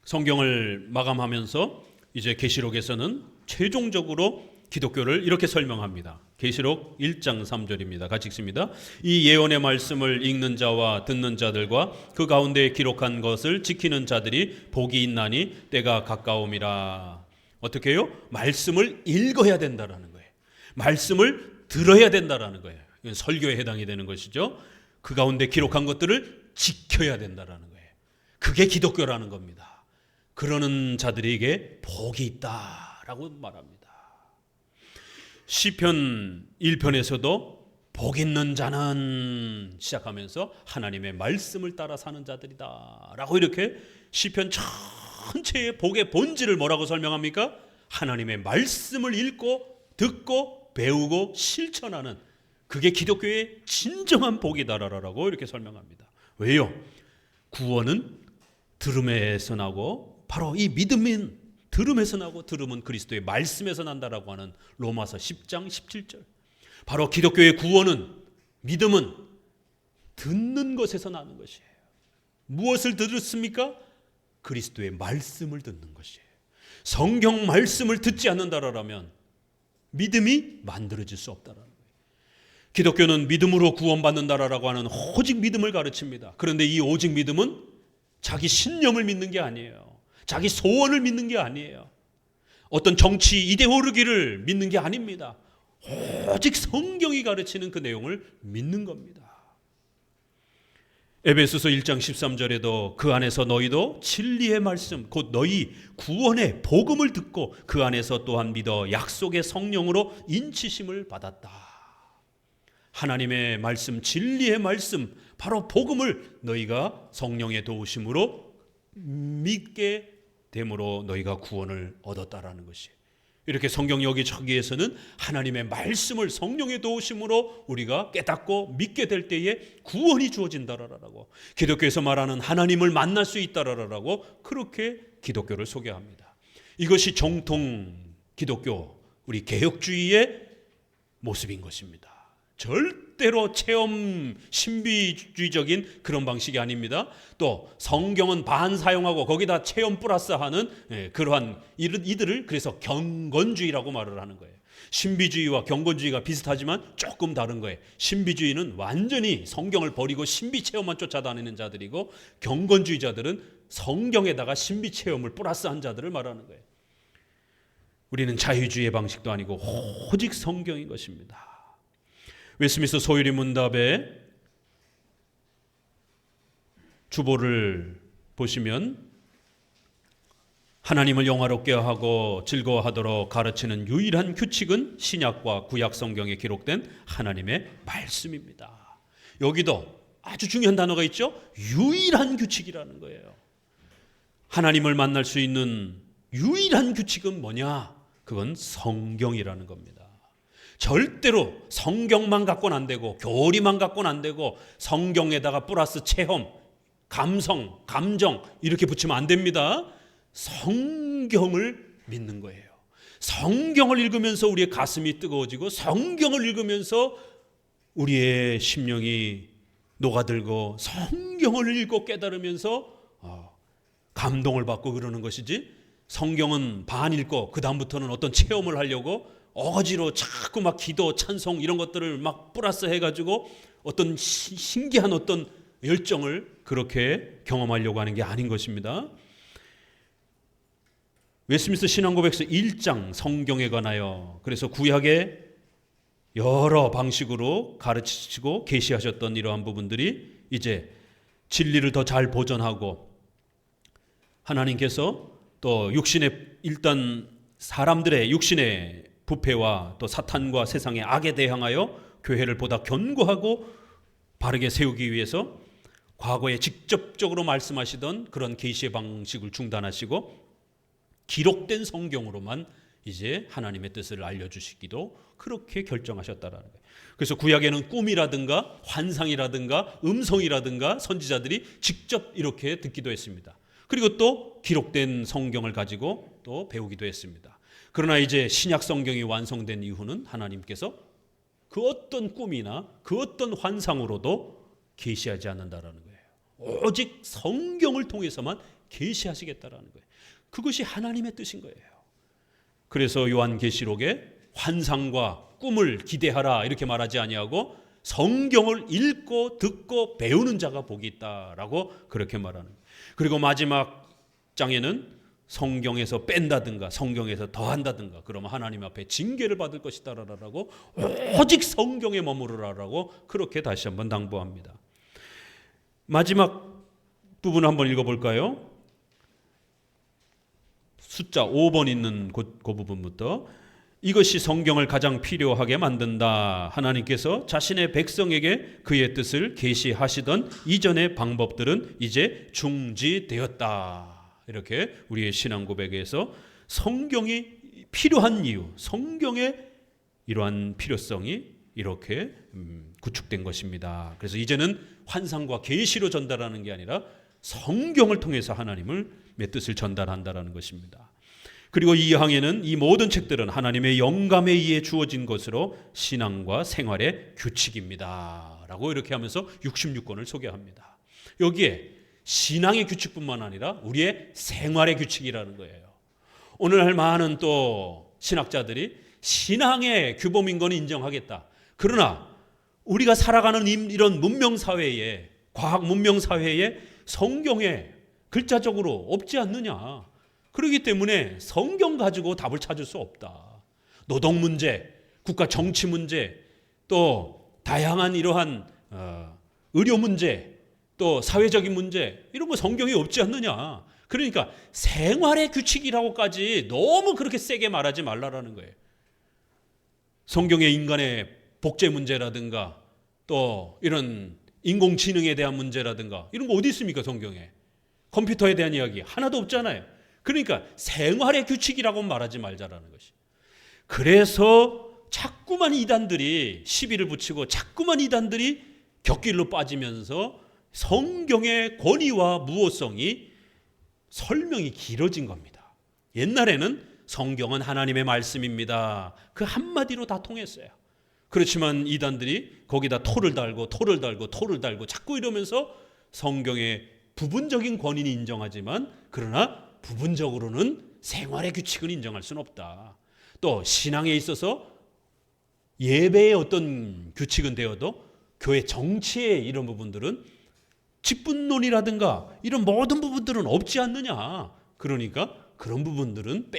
성경을 마감하면서 이제 계시록에서는 최종적으로 기독교를 이렇게 설명합니다. 계시록 1장 3절입니다. 같이 읽습니다. 이 예언의 말씀을 읽는 자와 듣는 자들과 그 가운데 기록한 것을 지키는 자들이 복이 있나니 때가 가까움이라. 어떻게 해요? 말씀을 읽어야 된다라는 거예요. 말씀을 들어야 된다라는 거예요. 이건 설교에 해당이 되는 것이죠. 그 가운데 기록한 것들을 지켜야 된다라는 거예요. 그게 기독교라는 겁니다. 그러는 자들에게 복이 있다라고 말합니다. 시편 1편에서도 복 있는 자는 시작하면서 하나님의 말씀을 따라 사는 자들이다 라고 이렇게 시편 전체의 복의 본질을 뭐라고 설명합니까? 하나님의 말씀을 읽고 듣고 배우고 실천하는, 그게 기독교의 진정한 복이다라고 이렇게 설명합니다. 왜요? 구원은 들음에서 나고, 바로 이 믿음인 들음에서 나고, 들음은 그리스도의 말씀에서 난다라고 하는 로마서 10장 17절. 바로 기독교의 구원은, 믿음은 듣는 것에서 나는 것이에요. 무엇을 들었습니까? 그리스도의 말씀을 듣는 것이에요. 성경 말씀을 듣지 않는다라면 믿음이 만들어질 수 없다라는 거예요. 기독교는 믿음으로 구원받는다라고 하는 오직 믿음을 가르칩니다. 그런데 이 오직 믿음은 자기 신념을 믿는 게 아니에요. 자기 소원을 믿는 게 아니에요. 어떤 정치 이데올로기를 믿는 게 아닙니다. 오직 성경이 가르치는 그 내용을 믿는 겁니다. 에베소서 1장 13절에도 그 안에서 너희도 진리의 말씀 곧 너희 구원의 복음을 듣고 그 안에서 또한 믿어 약속의 성령으로 인치심을 받았다. 하나님의 말씀, 진리의 말씀, 바로 복음을 너희가 성령의 도우심으로 믿게 됨으로 너희가 구원을 얻었다라는 것이. 이렇게 성경 여기저기에서는 하나님의 말씀을 성령의 도우심으로 우리가 깨닫고 믿게 될 때에 구원이 주어진다라고, 기독교에서 말하는 하나님을 만날 수 있다라고 그렇게 기독교를 소개합니다. 이것이 정통 기독교, 우리 개혁주의의 모습인 것입니다. 절대로 체험 신비주의적인 그런 방식이 아닙니다. 또 성경은 반 사용하고 거기다 체험 플러스하는 그러한 이들을 그래서 경건주의라고 말을 하는 거예요. 신비주의와 경건주의가 비슷하지만 조금 다른 거예요. 신비주의는 완전히 성경을 버리고 신비 체험만 쫓아다니는 자들이고, 경건주의자들은 성경에다가 신비 체험을 플러스한 자들을 말하는 거예요. 우리는 자유주의의 방식도 아니고 오직 성경인 것입니다. 웨스트민스터 소유리 문답의 주보를 보시면 하나님을 영화롭게 하고 즐거워하도록 가르치는 유일한 규칙은 신약과 구약 성경에 기록된 하나님의 말씀입니다. 여기도 아주 중요한 단어가 있죠. 유일한 규칙이라는 거예요. 하나님을 만날 수 있는 유일한 규칙은 뭐냐? 그건 성경이라는 겁니다. 절대로 성경만 갖고는 안 되고 교리만 갖고는 안 되고 성경에다가 플러스 체험, 감성, 감정 이렇게 붙이면 안 됩니다. 성경을 믿는 거예요. 성경을 읽으면서 우리의 가슴이 뜨거워지고, 성경을 읽으면서 우리의 심령이 녹아들고, 성경을 읽고 깨달으면서 감동을 받고 그러는 것이지, 성경은 반 읽고 그 다음부터는 어떤 체험을 하려고 어거지로 자꾸 막 기도, 찬송 이런 것들을 막 플러스 해가지고 어떤 신기한 어떤 열정을 그렇게 경험하려고 하는 게 아닌 것입니다. 웨스트민스터 신앙고백서 1장 성경에 관하여, 그래서 구약의 여러 방식으로 가르치시고 계시하셨던 이러한 부분들이 이제 진리를 더 잘 보존하고, 하나님께서 또 육신의, 일단 사람들의 육신의 부패와 또 사탄과 세상의 악에 대항하여 교회를 보다 견고하고 바르게 세우기 위해서 과거에 직접적으로 말씀하시던 그런 계시의 방식을 중단하시고 기록된 성경으로만 이제 하나님의 뜻을 알려주시기도 그렇게 결정하셨다라는 거예요. 그래서 구약에는 꿈이라든가 환상이라든가 음성이라든가 선지자들이 직접 이렇게 듣기도 했습니다. 그리고 또 기록된 성경을 가지고 또 배우기도 했습니다. 그러나 이제 신약 성경이 완성된 이후는 하나님께서 그 어떤 꿈이나 그 어떤 환상으로도 계시하지 않는다라는 거예요. 오직 성경을 통해서만 계시하시겠다라는 거예요. 그것이 하나님의 뜻인 거예요. 그래서 요한계시록에 환상과 꿈을 기대하라 이렇게 말하지 아니하고 성경을 읽고 듣고 배우는 자가 복이 있다라고 그렇게 말하는 거예요. 그리고 마지막 장에는 성경에서 뺀다든가 성경에서 더한다든가 그러면 하나님 앞에 징계를 받을 것이다라고 오직 성경에 머무르라라고 그렇게 다시 한번 당부합니다. 마지막 부분 한번 읽어볼까요? 숫자 5번 있는 그 부분부터 이것이 성경을 가장 필요하게 만든다. 하나님께서 자신의 백성에게 그의 뜻을 계시하시던 이전의 방법들은 이제 중지되었다. 이렇게 우리의 신앙 고백에서 성경이 필요한 이유, 성경의 이러한 필요성이 이렇게 구축된 것입니다. 그래서 이제는 환상과 계시로 전달하는 게 아니라 성경을 통해서 하나님의 뜻을 전달한다라는 것입니다. 그리고 이 항에는 이 모든 책들은 하나님의 영감에 의해 주어진 것으로 신앙과 생활의 규칙입니다. 라고 이렇게 하면서 66권을 소개합니다. 여기에 신앙의 규칙뿐만 아니라 우리의 생활의 규칙이라는 거예요. 오늘날 많은 또 신학자들이 신앙의 규범인 건 인정하겠다. 그러나 우리가 살아가는 이런 문명사회에, 과학 문명사회에 성경에 글자적으로 없지 않느냐. 그렇기 때문에 성경 가지고 답을 찾을 수 없다. 노동 문제, 국가 정치 문제, 또 다양한 이러한 의료 문제, 또 사회적인 문제 이런 거 성경에 없지 않느냐. 그러니까 생활의 규칙이라고까지 너무 그렇게 세게 말하지 말라라는 거예요. 성경에 인간의 복제 문제라든가 또 이런 인공지능에 대한 문제라든가 이런 거 어디 있습니까? 성경에. 컴퓨터에 대한 이야기 하나도 없잖아요. 그러니까 생활의 규칙이라고 말하지 말자라는 것이. 그래서 자꾸만 이단들이 시비를 붙이고 자꾸만 이단들이 격길로 빠지면서 성경의 권위와 무호성이 설명이 길어진 겁니다. 옛날에는 성경은 하나님의 말씀입니다. 그 한마디로 다 통했어요. 그렇지만 이단들이 거기다 토를 달고 자꾸 이러면서 성경의 부분적인 권위는 인정하지만 그러나 부분적으로는 생활의 규칙은 인정할 수는 없다. 또 신앙에 있어서 예배의 어떤 규칙은 되어도 교회 정치의 이런 부분들은 직분론이라든가 이런 모든 부분들은 없지 않느냐. 그러니까 그런 부분들은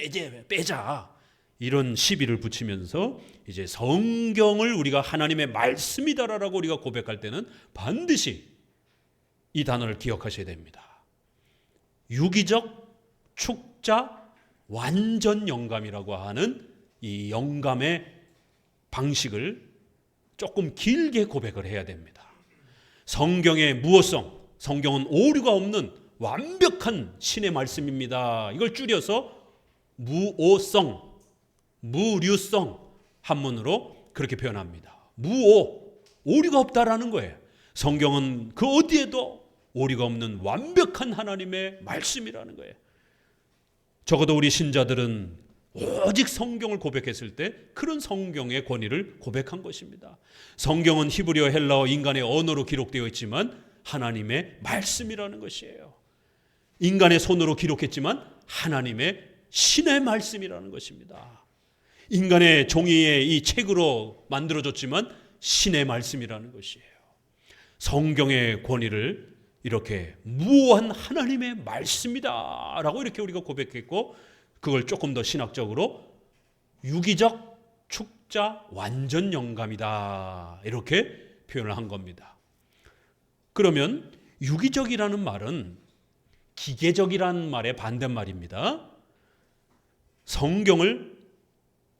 빼자. 이런 시비를 붙이면서 이제 성경을 우리가 하나님의 말씀이다라고 우리가 고백할 때는 반드시 이 단어를 기억하셔야 됩니다. 유기적 축자 완전 영감이라고 하는 이 영감의 방식을 조금 길게 고백을 해야 됩니다. 성경의 무호성, 성경은 오류가 없는 완벽한 신의 말씀입니다. 이걸 줄여서 무오성, 무류성 한문으로 그렇게 표현합니다. 오류가 없다라는 거예요. 성경은 그 어디에도 오류가 없는 완벽한 하나님의 말씀이라는 거예요. 적어도 우리 신자들은 오직 성경을 고백했을 때 그런 성경의 권위를 고백한 것입니다. 성경은 히브리어, 헬라어, 인간의 언어로 기록되어 있지만 하나님의 말씀이라는 것이에요. 인간의 손으로 기록했지만 하나님의 신의 말씀이라는 것입니다. 인간의 종이의 이 책으로 만들어졌지만 신의 말씀이라는 것이에요. 성경의 권위를 이렇게 무오한 하나님의 말씀이다 라고 이렇게 우리가 고백했고 그걸 조금 더 신학적으로 유기적 축자 완전 영감이다 이렇게 표현을 한 겁니다. 그러면 유기적이라는 말은 기계적이라는 말의 반대말입니다. 성경을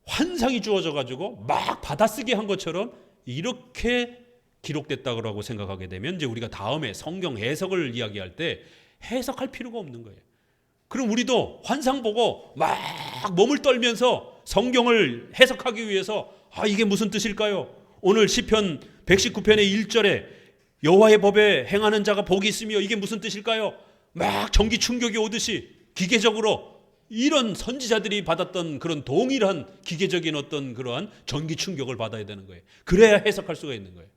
환상이 주어져 가지고 막 받아쓰게 한 것처럼 이렇게 기록됐다고 생각하게 되면 이제 우리가 다음에 성경 해석을 이야기할 때 해석할 필요가 없는 거예요. 그럼 우리도 환상 보고 막 몸을 떨면서 성경을 해석하기 위해서 이게 무슨 뜻일까요? 오늘 시편 119편의 1절에 여호와의 법에 행하는 자가 복이 있으며 이게 무슨 뜻일까요? 막 전기 충격이 오듯이 기계적으로 이런 선지자들이 받았던 그런 동일한 기계적인 어떤 그러한 전기 충격을 받아야 되는 거예요. 그래야 해석할 수가 있는 거예요.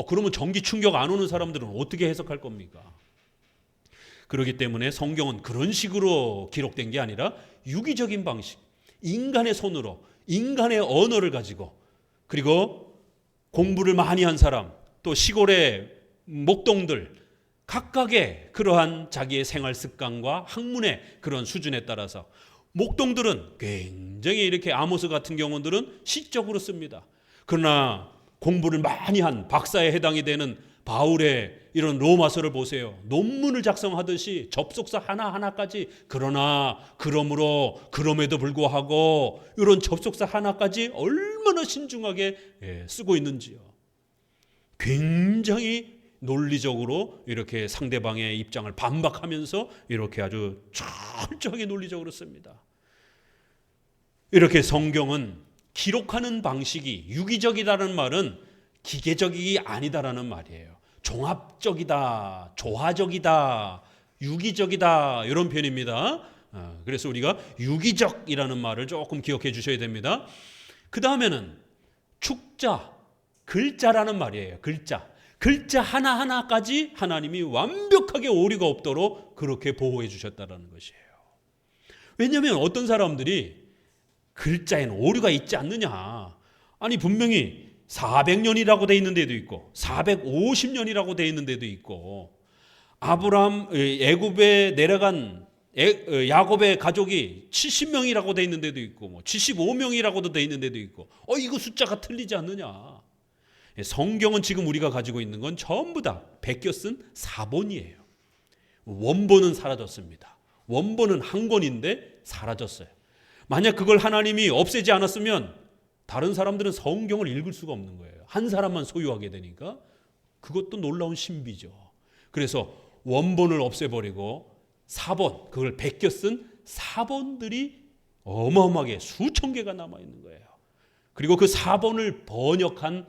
그러면 전기 충격 안 오는 사람들은 어떻게 해석할 겁니까? 그렇기 때문에 성경은 그런 식으로 기록된 게 아니라 유기적인 방식, 인간의 손으로, 인간의 언어를 가지고, 그리고 공부를 많이 한 사람, 또 시골의 목동들, 각각의 그러한 자기의 생활 습관과 학문의 그런 수준에 따라서 목동들은 굉장히 이렇게 아모스 같은 경우들은 시적으로 씁니다. 그러나 공부를 많이 한 박사에 해당이 되는 바울의 이런 로마서를 보세요. 논문을 작성하듯이 접속사 하나하나까지, 그럼에도 불구하고 이런 접속사 하나까지 얼마나 신중하게 쓰고 있는지요. 굉장히 논리적으로 이렇게 상대방의 입장을 반박하면서 이렇게 아주 철저하게 논리적으로 씁니다. 이렇게 성경은 기록하는 방식이 유기적이다는 말은 기계적이 아니다라는 말이에요. 종합적이다, 조화적이다, 유기적이다 이런 표현입니다. 그래서 우리가 유기적이라는 말을 조금 기억해 주셔야 됩니다. 그 다음에는 축자, 글자라는 말이에요. 글자 하나하나까지 하나님이 완벽하게 오류가 없도록 그렇게 보호해 주셨다는 것이에요. 왜냐하면 어떤 사람들이 글자에는 오류가 있지 않느냐, 아니 분명히 400년이라고 돼 있는 데도 있고 450년이라고 돼 있는 데도 있고, 아브라함 애굽에 내려간 야곱의 가족이 70명이라고 돼 있는 데도 있고 75명이라고도 돼 있는 데도 있고, 이거 숫자가 틀리지 않느냐. 성경은 지금 우리가 가지고 있는 건 전부 다 베껴 쓴 사본이에요. 원본은 사라졌습니다. 원본은 한 권인데 사라졌어요. 만약 그걸 하나님이 없애지 않았으면 다른 사람들은 성경을 읽을 수가 없는 거예요. 한 사람만 소유하게 되니까 그것도 놀라운 신비죠. 그래서 원본을 없애버리고 사본, 그걸 베껴 쓴 사본들이 어마어마하게 수천 개가 남아있는 거예요. 그리고 그 사본을 번역한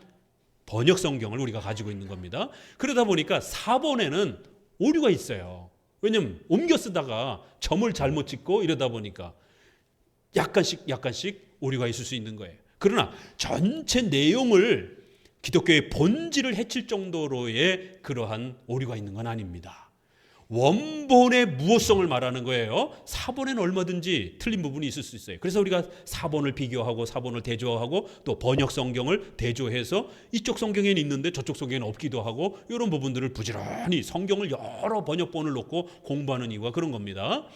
번역 성경을 우리가 가지고 있는 겁니다. 그러다 보니까 사본에는 오류가 있어요. 왜냐하면 옮겨 쓰다가 점을 잘못 찍고 이러다 보니까 약간씩 오류가 있을 수 있는 거예요. 그러나 전체 내용을 기독교의 본질을 해칠 정도로의 그러한 오류가 있는 건 아닙니다. 원본의 무호성을 말하는 거예요. 사본에는 얼마든지 틀린 부분이 있을 수 있어요. 그래서 우리가 사본을 비교하고 사본을 대조하고 또 번역 성경을 대조해서 이쪽 성경에는 있는데 저쪽 성경에는 없기도 하고, 이런 부분들을 부지런히 성경을 여러 번역본을 놓고 공부하는 이유가 그런 겁니다.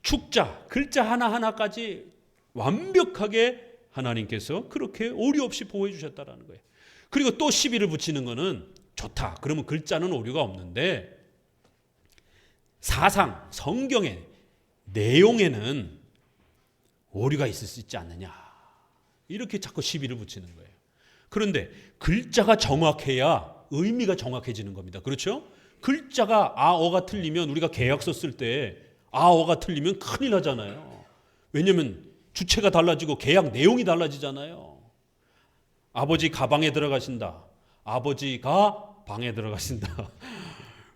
축자, 글자 하나하나까지 완벽하게 하나님께서 그렇게 오류 없이 보호해 주셨다는 거예요. 그리고 또 시비를 붙이는 거는 좋다, 그러면 글자는 오류가 없는데 사상, 성경의 내용에는 오류가 있을 수 있지 않느냐, 이렇게 자꾸 시비를 붙이는 거예요. 그런데 글자가 정확해야 의미가 정확해지는 겁니다. 그렇죠? 글자가 아어가 틀리면, 우리가 계약서 쓸 때 아어가 틀리면 큰일 나잖아요. 왜냐하면 주체가 달라지고 계약 내용이 달라지잖아요. 아버지 가방에 들어가신다, 아버지가 방에 들어가신다.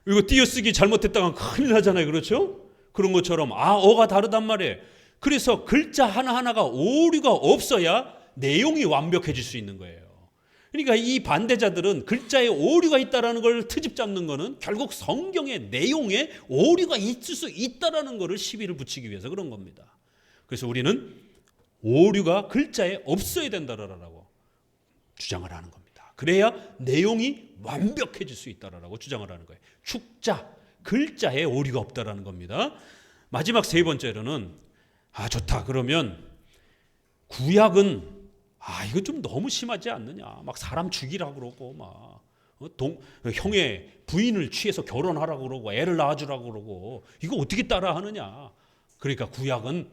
이거 띄어쓰기 잘못했다가 큰일 나잖아요. 그렇죠? 그런 것처럼 아어가 다르단 말이에요. 그래서 글자 하나하나가 오류가 없어야 내용이 완벽해질 수 있는 거예요. 그러니까 이 반대자들은 글자에 오류가 있다는 걸 트집 잡는 거는 결국 성경의 내용에 오류가 있을 수 있다는 것을 시비를 붙이기 위해서 그런 겁니다. 그래서 우리는 오류가 글자에 없어야 된다라고 주장을 하는 겁니다. 그래야 내용이 완벽해질 수 있다라고 주장을 하는 거예요. 축자, 글자에 오류가 없다라는 겁니다. 마지막 세 번째로는 좋다, 그러면 구약은 이거 좀 너무 심하지 않느냐, 막 사람 죽이라고 그러고 막 형의 부인을 취해서 결혼하라고 그러고 애를 낳아주라고 그러고, 이거 어떻게 따라하느냐. 그러니까 구약은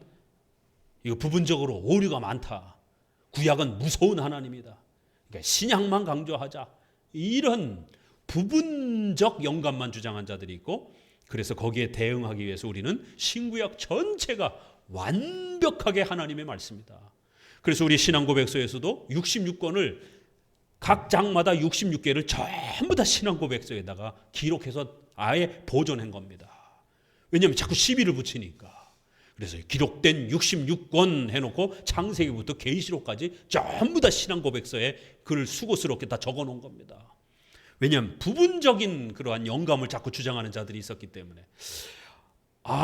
이거 부분적으로 오류가 많다, 구약은 무서운 하나님이다, 그러니까 신약만 강조하자, 이런 부분적 영감만 주장한 자들이 있고, 그래서 거기에 대응하기 위해서 우리는 신구약 전체가 완벽하게 하나님의 말씀이다, 그래서 우리 신앙 고백서에서도 66권을 각 장마다 66개를 전부 다 신앙 고백서에다가 기록해서 아예 보존한 겁니다. 왜냐하면 자꾸 시비를 붙이니까. 그래서 기록된 66권 해놓고 창세기부터 계시록까지 전부 다 신앙 고백서에 글을 수고스럽게 다 적어놓은 겁니다. 왜냐하면 부분적인 그러한 영감을 자꾸 주장하는 자들이 있었기 때문에.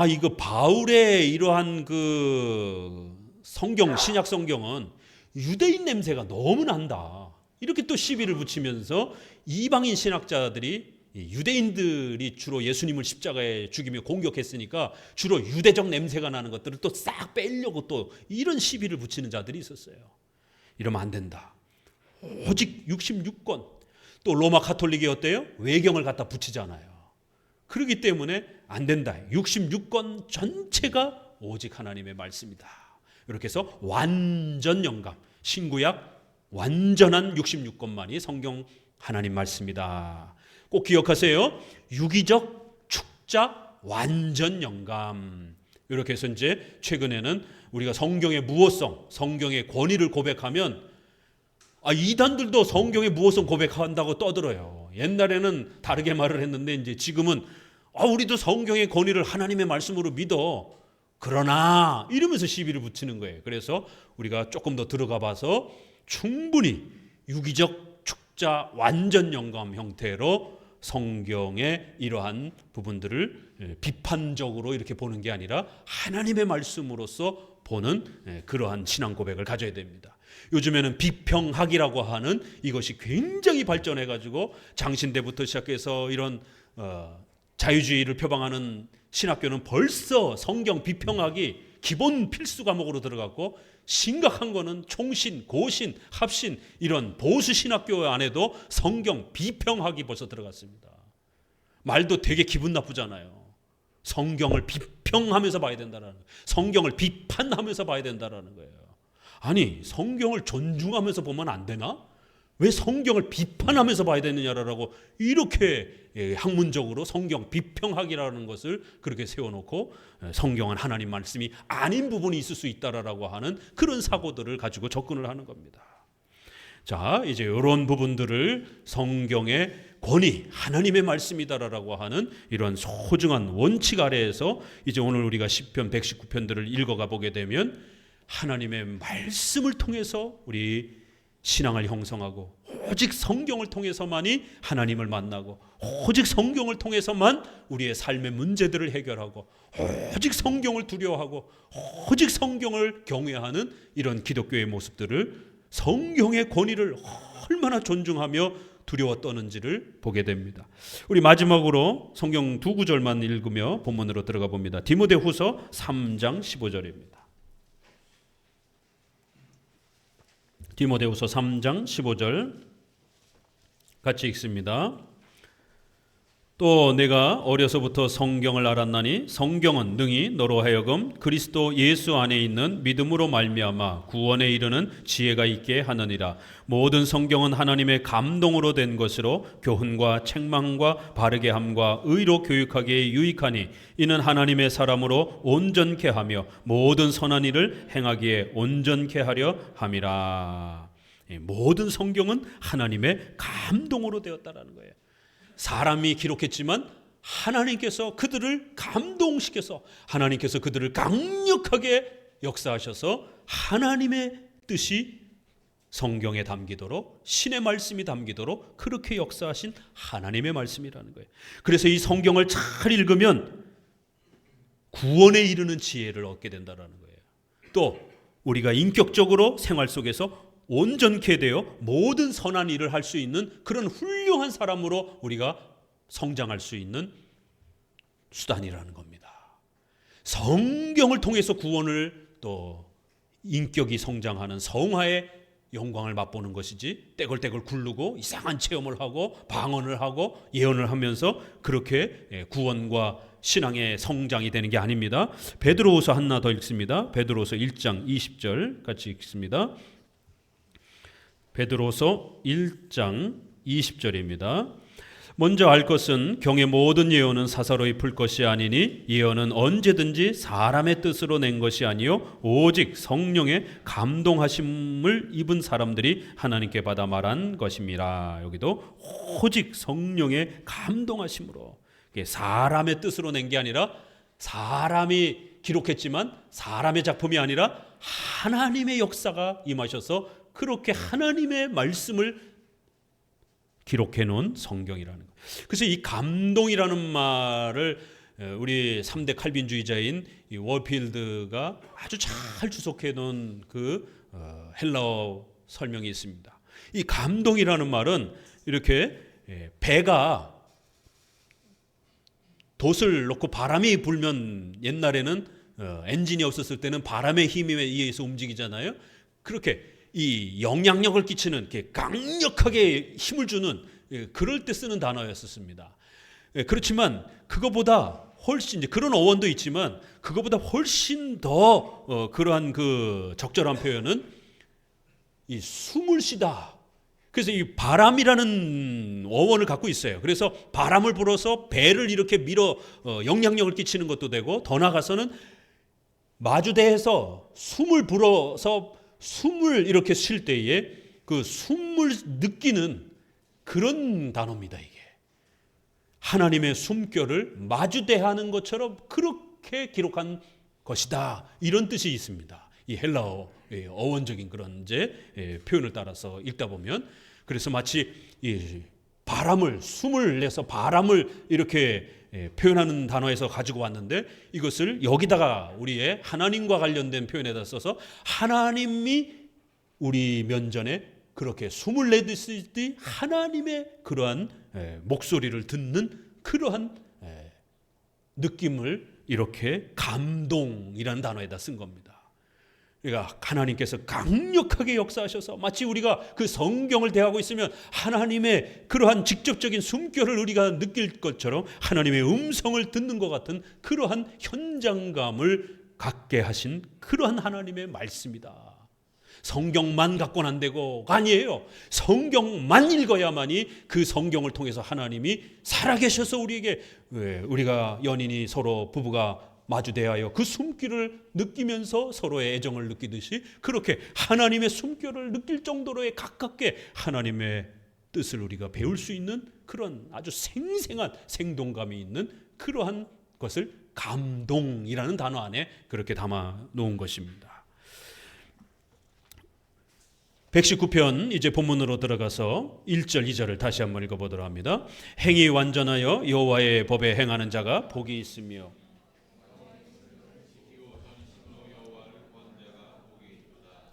이거 바울의 이러한 그 성경, 신약 성경은 유대인 냄새가 너무 난다. 이렇게 또 시비를 붙이면서 이방인 신학자들이, 유대인들이 주로 예수님을 십자가에 죽이며 공격했으니까 주로 유대적 냄새가 나는 것들을 또 싹 빼려고 또 이런 시비를 붙이는 자들이 있었어요. 이러면 안 된다. 오직 66권. 또 로마 가톨릭이 어때요? 외경을 갖다 붙이잖아요. 그렇기 때문에 안 된다. 66권 전체가 오직 하나님의 말씀이다. 이렇게 해서 완전 영감, 신구약 완전한 66권만이 성경 하나님 말씀이다. 꼭 기억하세요. 유기적 축자 완전 영감. 이렇게 해서 이제 최근에는 우리가 성경의 무호성, 성경의 권위를 고백하면 이단들도 성경의 무호성 고백한다고 떠들어요. 옛날에는 다르게 말을 했는데 이제 지금은 우리도 성경의 권위를 하나님의 말씀으로 믿어. 그러나 이러면서 시비를 붙이는 거예요. 그래서 우리가 조금 더 들어가 봐서 충분히 유기적 축자 완전 영감 형태로 성경의 이러한 부분들을 비판적으로 이렇게 보는 게 아니라 하나님의 말씀으로서 보는 그러한 신앙 고백을 가져야 됩니다. 요즘에는 비평학이라고 하는 이것이 굉장히 발전해 가지고 장신대부터 시작해서 이런 자유주의를 표방하는 신학교는 벌써 성경 비평학이 기본 필수 과목으로 들어갔고, 심각한 거는 총신, 고신, 합신 이런 보수 신학교 안에도 성경 비평학이 벌써 들어갔습니다. 말도 되게 기분 나쁘잖아요. 성경을 비평하면서 봐야 된다는 거예요. 성경을 비판하면서 봐야 된다는 거예요. 아니, 성경을 존중하면서 보면 안 되나? 왜 성경을 비판하면서 봐야 되느냐라고 이렇게 학문적으로 성경 비평학이라는 것을 그렇게 세워놓고 성경은 하나님 말씀이 아닌 부분이 있을 수 있다라고 하는 그런 사고들을 가지고 접근을 하는 겁니다. 자, 이제 이런 부분들을 성경의 권위, 하나님의 말씀이다라고 하는 이런 소중한 원칙 아래에서 이제 오늘 우리가 시편 119편들을 읽어가 보게 되면 하나님의 말씀을 통해서 우리 신앙을 형성하고, 오직 성경을 통해서만이 하나님을 만나고, 오직 성경을 통해서만 우리의 삶의 문제들을 해결하고, 오직 성경을 두려워하고, 오직 성경을 경외하는 이런 기독교의 모습들을, 성경의 권위를 얼마나 존중하며 두려워 떠는지를 보게 됩니다. 우리 마지막으로 성경 두 구절만 읽으며 본문으로 들어가 봅니다. 디모데후서 3장 15절입니다. 디모데후서 3장 15절 같이 읽습니다. 또 내가 어려서부터 성경을 알았나니 성경은 능히 너로 하여금 그리스도 예수 안에 있는 믿음으로 말미암아 구원에 이르는 지혜가 있게 하느니라. 모든 성경은 하나님의 감동으로 된 것으로 교훈과 책망과 바르게 함과 의로 교육하기에 유익하니 이는 하나님의 사람으로 온전케 하며 모든 선한 일을 행하기에 온전케 하려 함이라. 모든 성경은 하나님의 감동으로 되었다라는 거예요. 사람이 기록했지만 하나님께서 그들을 감동시켜서 하나님께서 그들을 강력하게 역사하셔서 하나님의 뜻이 성경에 담기도록, 신의 말씀이 담기도록 그렇게 역사하신 하나님의 말씀이라는 거예요. 그래서 이 성경을 잘 읽으면 구원에 이르는 지혜를 얻게 된다는 거예요. 또 우리가 인격적으로 생활 속에서 온전케 되어 모든 선한 일을 할 수 있는 그런 훌륭한 사람으로 우리가 성장할 수 있는 수단이라는 겁니다. 성경을 통해서 구원을, 또 인격이 성장하는 성화의 영광을 맛보는 것이지, 떼굴떼굴 굴르고 이상한 체험을 하고 방언을 하고 예언을 하면서 그렇게 구원과 신앙의 성장이 되는 게 아닙니다. 베드로후서 하나 더 읽습니다. 베드로후서 1장 20절 같이 읽습니다. 베드로서 1장 20절입니다. 먼저 알 것은 경의 모든 예언은 사사로이 풀 것이 아니니 예언은 언제든지 사람의 뜻으로 낸 것이 아니요 오직 성령의 감동하심을 입은 사람들이 하나님께 받아 말한 것입니다. 여기도 오직 성령의 감동하심으로, 사람의 뜻으로 낸 게 아니라, 사람이 기록했지만 사람의 작품이 아니라 하나님의 역사가 임하셔서 그렇게 하나님의 말씀을 기록해 놓은 성경이라는 거예요. 그래서 이 감동이라는 말을 우리 3대 칼빈주의자인 이 워필드가 아주 잘 주석해 놓은 그 헬라어 설명이 있습니다. 이 감동이라는 말은 이렇게 배가 돛을 놓고 바람이 불면, 옛날에는 엔진이 없었을 때는 바람의 힘에 의해서 움직이잖아요. 그렇게 이 영향력을 끼치는, 강력하게 힘을 주는, 그럴 때 쓰는 단어였었습니다. 그렇지만 그거보다 훨씬, 그런 어원도 있지만 그거보다 훨씬 더 그러한 그 적절한 표현은 이 숨을 쉬다. 그래서 이 바람이라는 어원을 갖고 있어요. 그래서 바람을 불어서 배를 이렇게 밀어 영향력을 끼치는 것도 되고, 더 나아가서는 마주대에서 숨을 불어서 숨을 이렇게 쉴 때에 그 숨을 느끼는 그런 단어입니다. 이게 하나님의 숨결을 마주대하는 것처럼 그렇게 기록한 것이다, 이런 뜻이 있습니다. 이 헬라어 어원적인 그런 이제 표현을 따라서 읽다 보면, 그래서 마치 이 바람을, 숨을 내서 바람을 이렇게 표현하는 단어에서 가지고 왔는데, 이것을 여기다가 우리의 하나님과 관련된 표현에다 써서 하나님이 우리 면전에 그렇게 숨을 내듯이 하나님의 그러한 목소리를 듣는 그러한 느낌을 이렇게 감동이라는 단어에다 쓴 겁니다. 그러니까 하나님께서 강력하게 역사하셔서 마치 우리가 그 성경을 대하고 있으면 하나님의 그러한 직접적인 숨결을 우리가 느낄 것처럼 하나님의 음성을 듣는 것 같은 그러한 현장감을 갖게 하신 그러한 하나님의 말씀이다. 성경만 갖고는 안 되고가 아니에요. 성경만 읽어야만이 그 성경을 통해서 하나님이 살아계셔서 우리에게, 우리가 연인이 서로 부부가 마주대하여 그 숨결을 느끼면서 서로의 애정을 느끼듯이, 그렇게 하나님의 숨결을 느낄 정도로의 가깝게 하나님의 뜻을 우리가 배울 수 있는 그런 아주 생생한 생동감이 있는 그러한 것을 감동이라는 단어 안에 그렇게 담아 놓은 것입니다. 119편 이제 본문으로 들어가서 1절 2절을 다시 한번 읽어보도록 합니다. 행이 완전하여 여호와의 법에 행하는 자가 복이 있으며,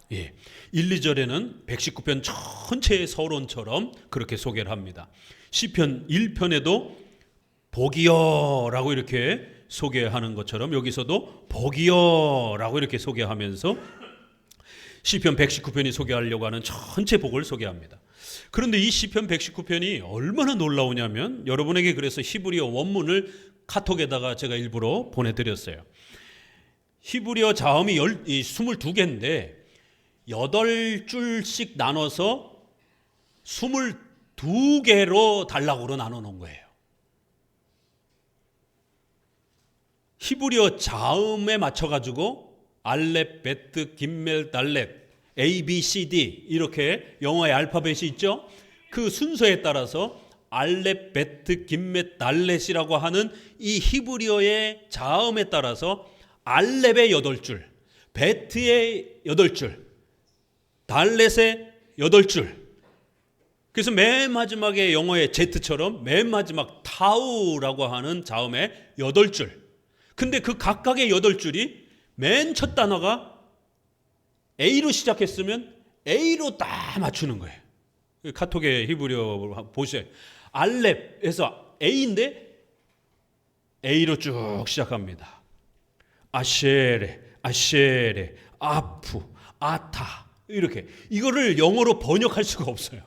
1, 2절에는 119편 전체의 서론처럼 그렇게 소개를 합니다. 시편 1편에도 복이여 라고 이렇게 소개하는 것처럼 여기서도 복이여 라고 이렇게 소개하면서 시편 119편이 소개하려고 하는 전체 복을 소개합니다. 그런데 이 시편 119편이 얼마나 놀라우냐면, 여러분에게 그래서 히브리어 원문을 카톡에다가 제가 일부러 보내드렸어요. 히브리어 자음이 22개인데 8줄씩 나눠서 22개로 단락으로 나눠 놓은 거예요. 히브리어 자음에 맞춰 가지고 알렙, 베트, 김멜, 달렛, A, B, C, D 이렇게 영어의 알파벳이 있죠. 그 순서에 따라서 알렙, 베트, 김멜, 달렛이라고 하는 이 히브리어의 자음에 따라서 알렙의 8줄, 베트의 8줄, 달렛의 8줄. 그래서 맨 마지막에 영어의 Z처럼 맨 마지막 타우라고 하는 자음의 8줄. 근데 그 각각의 8줄이 맨 첫 단어가 A로 시작했으면 A로 딱 맞추는 거예요. 카톡의 히브리어 보세요. 알렙에서 A인데 A로 쭉 시작합니다. 아쉐레, 아쉐레, 아프, 아타 이렇게. 이거를 영어로 번역할 수가 없어요.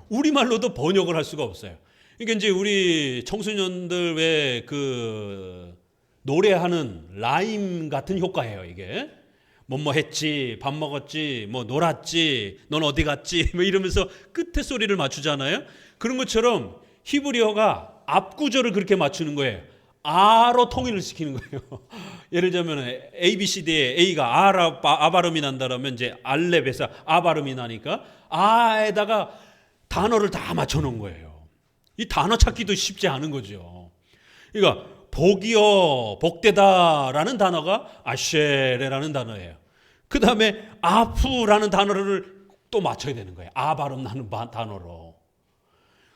우리말로도 번역을 할 수가 없어요. 이게 이제 우리 청소년들 왜 그 노래하는 라임 같은 효과예요. 이게 뭐뭐 했지, 밥 먹었지, 뭐 놀았지, 넌 어디 갔지, 뭐 이러면서 끝에 소리를 맞추잖아요. 그런 것처럼 히브리어가 앞구절을 그렇게 맞추는 거예요. 아로 통일을 시키는 거예요. 예를 들면 A, B, C, D에 A가 아 발음이 난다라면 이제 알렙에서 아 발음이 나니까 아에다가 단어를 다 맞춰놓은 거예요. 이 단어 찾기도 쉽지 않은 거죠. 그러니까 복이요 복되다라는 단어가 아쉐레라는 단어예요. 그 다음에 아프라는 단어를 또 맞춰야 되는 거예요. 아 발음 나는 단어로.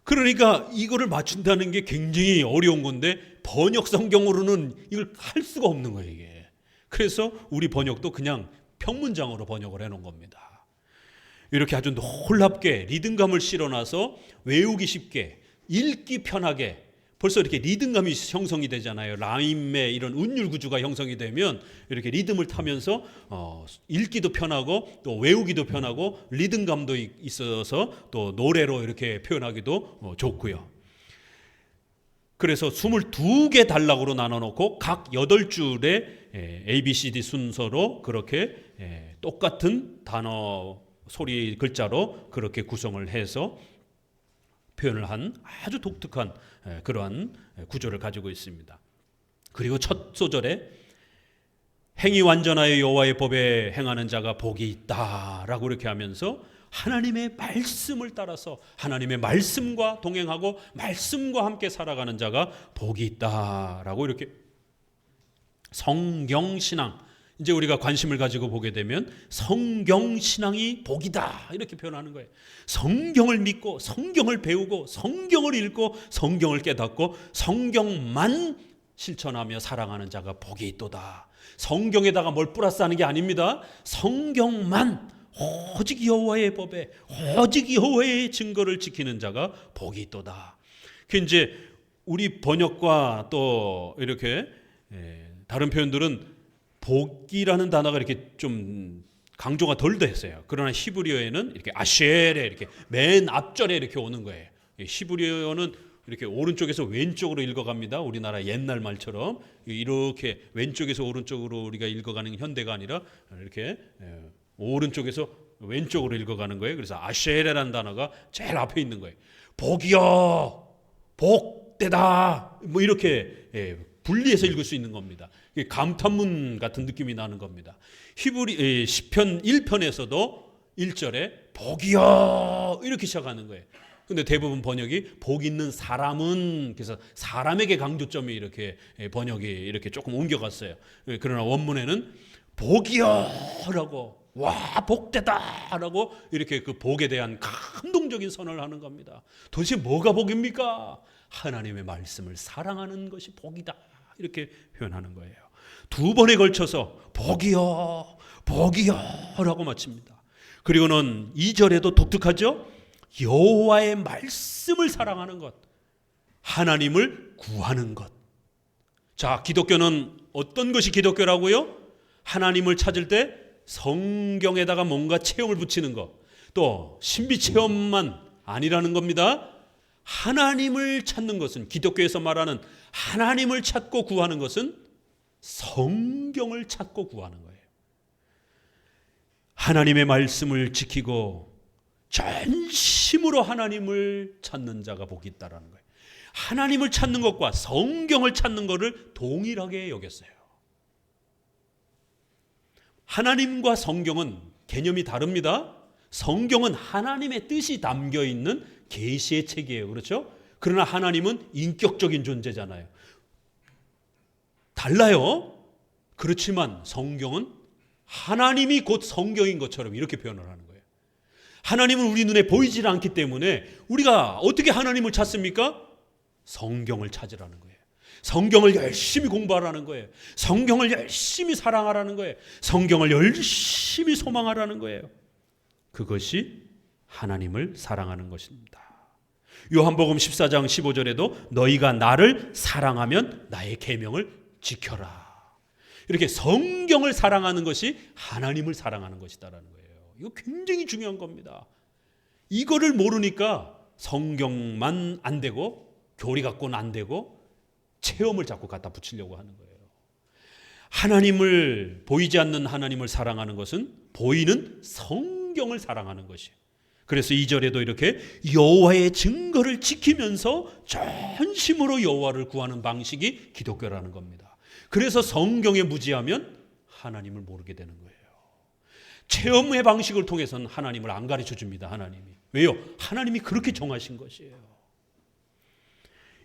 그러니까 이거를 맞춘다는 게 굉장히 어려운 건데 번역 성경으로는 이걸 할 수가 없는 거예요, 이게. 그래서 우리 번역도 그냥 평문장으로 번역을 해놓은 겁니다. 이렇게 아주 놀랍게 리듬감을 실어놔서 외우기 쉽게, 읽기 편하게, 벌써 이렇게 리듬감이 형성이 되잖아요. 라임의 이런 운율 구조가 형성이 되면 이렇게 리듬을 타면서 읽기도 편하고 또 외우기도 편하고 리듬감도 있어서 또 노래로 이렇게 표현하기도 좋고요. 그래서 22개 단락으로 나눠놓고 각 8줄의 ABCD 순서로 그렇게 똑같은 단어 소리 글자로 그렇게 구성을 해서 표현을 한 아주 독특한 그러한 구조를 가지고 있습니다. 그리고 첫 소절에 행위 완전하여 여호와의 법에 행하는 자가 복이 있다라고 이렇게 하면서 하나님의 말씀을 따라서 하나님의 말씀과 동행하고 말씀과 함께 살아가는 자가 복이 있다라고 이렇게 성경신앙, 이제 우리가 관심을 가지고 보게 되면 성경신앙이 복이다 이렇게 표현하는 거예요. 성경을 믿고 성경을 배우고 성경을 읽고 성경을 깨닫고 성경만 실천하며 사랑하는 자가 복이 있도다. 성경에다가 뭘 플러스하는 게 아닙니다. 성경만 오직 여호와의 법에 오직 여호와의 증거를 지키는 자가 복이 있도다. 그 이제 우리 번역과 또 이렇게 다른 표현들은 복이라는 단어가 이렇게 좀 강조가 덜 됐어요. 그러나 히브리어에는 이렇게 아쉐레 이렇게 맨 앞절에 이렇게 오는 거예요. 히브리어는 이렇게 오른쪽에서 왼쪽으로 읽어갑니다. 우리나라 옛날 말처럼 이렇게 왼쪽에서 오른쪽으로 우리가 읽어가는 현대가 아니라 이렇게 오른쪽에서 왼쪽으로 읽어가는 거예요. 그래서 아쉐레라는 단어가 제일 앞에 있는 거예요. 복이여, 복되다, 뭐 이렇게 분리해서 읽을 수 있는 겁니다. 감탄문 같은 느낌이 나는 겁니다. 히브리 시편 1편에서도 1절에 복이여 이렇게 시작하는 거예요. 근데 대부분 번역이 복 있는 사람은, 그래서 사람에게 강조점이 이렇게 번역이 이렇게 조금 옮겨갔어요. 그러나 원문에는 복이여라고, 와 복되다라고 이렇게 그 복에 대한 감동적인 선언을 하는 겁니다. 도대체 뭐가 복입니까? 하나님의 말씀을 사랑하는 것이 복이다 이렇게 표현하는 거예요. 두 번에 걸쳐서 복이여 복이여라고 마칩니다. 그리고는 2절에도 독특하죠. 여호와의 말씀을 사랑하는 것, 하나님을 구하는 것. 자, 기독교는 어떤 것이 기독교라고요? 하나님을 찾을 때 성경에다가 뭔가 체험을 붙이는 것, 또 신비 체험만 아니라는 겁니다. 하나님을 찾는 것은, 기독교에서 말하는 하나님을 찾고 구하는 것은 성경을 찾고 구하는 거예요. 하나님의 말씀을 지키고 전심으로 하나님을 찾는 자가 복이 있다라는 거예요. 하나님을 찾는 것과 성경을 찾는 것을 동일하게 여겼어요. 하나님과 성경은 개념이 다릅니다. 성경은 하나님의 뜻이 담겨 있는 계시의 책이에요. 그렇죠? 그러나 하나님은 인격적인 존재잖아요. 달라요. 그렇지만 성경은 하나님이 곧 성경인 것처럼 이렇게 표현을 하는 거예요. 하나님은 우리 눈에 보이질 않기 때문에 우리가 어떻게 하나님을 찾습니까? 성경을 찾으라는 거예요. 성경을 열심히 공부하라는 거예요. 성경을 열심히 사랑하라는 거예요. 성경을 열심히 소망하라는 거예요. 그것이 하나님을 사랑하는 것입니다. 요한복음 14장 15절에도 너희가 나를 사랑하면 나의 계명을 지켜라. 이렇게 성경을 사랑하는 것이 하나님을 사랑하는 것이다라는 거예요. 이거 굉장히 중요한 겁니다. 이거를 모르니까 성경만 안 되고 교리 갖고는 안 되고 체험을 자꾸 갖다 붙이려고 하는 거예요. 하나님을, 보이지 않는 하나님을 사랑하는 것은 보이는 성경을 사랑하는 것이에요. 그래서 2절에도 이렇게 여호와의 증거를 지키면서 전심으로 여호와를 구하는 방식이 기독교라는 겁니다. 그래서 성경에 무지하면 하나님을 모르게 되는 거예요. 체험의 방식을 통해서는 하나님을 안 가르쳐 줍니다. 하나님이. 왜요? 하나님이 그렇게 정하신 것이에요.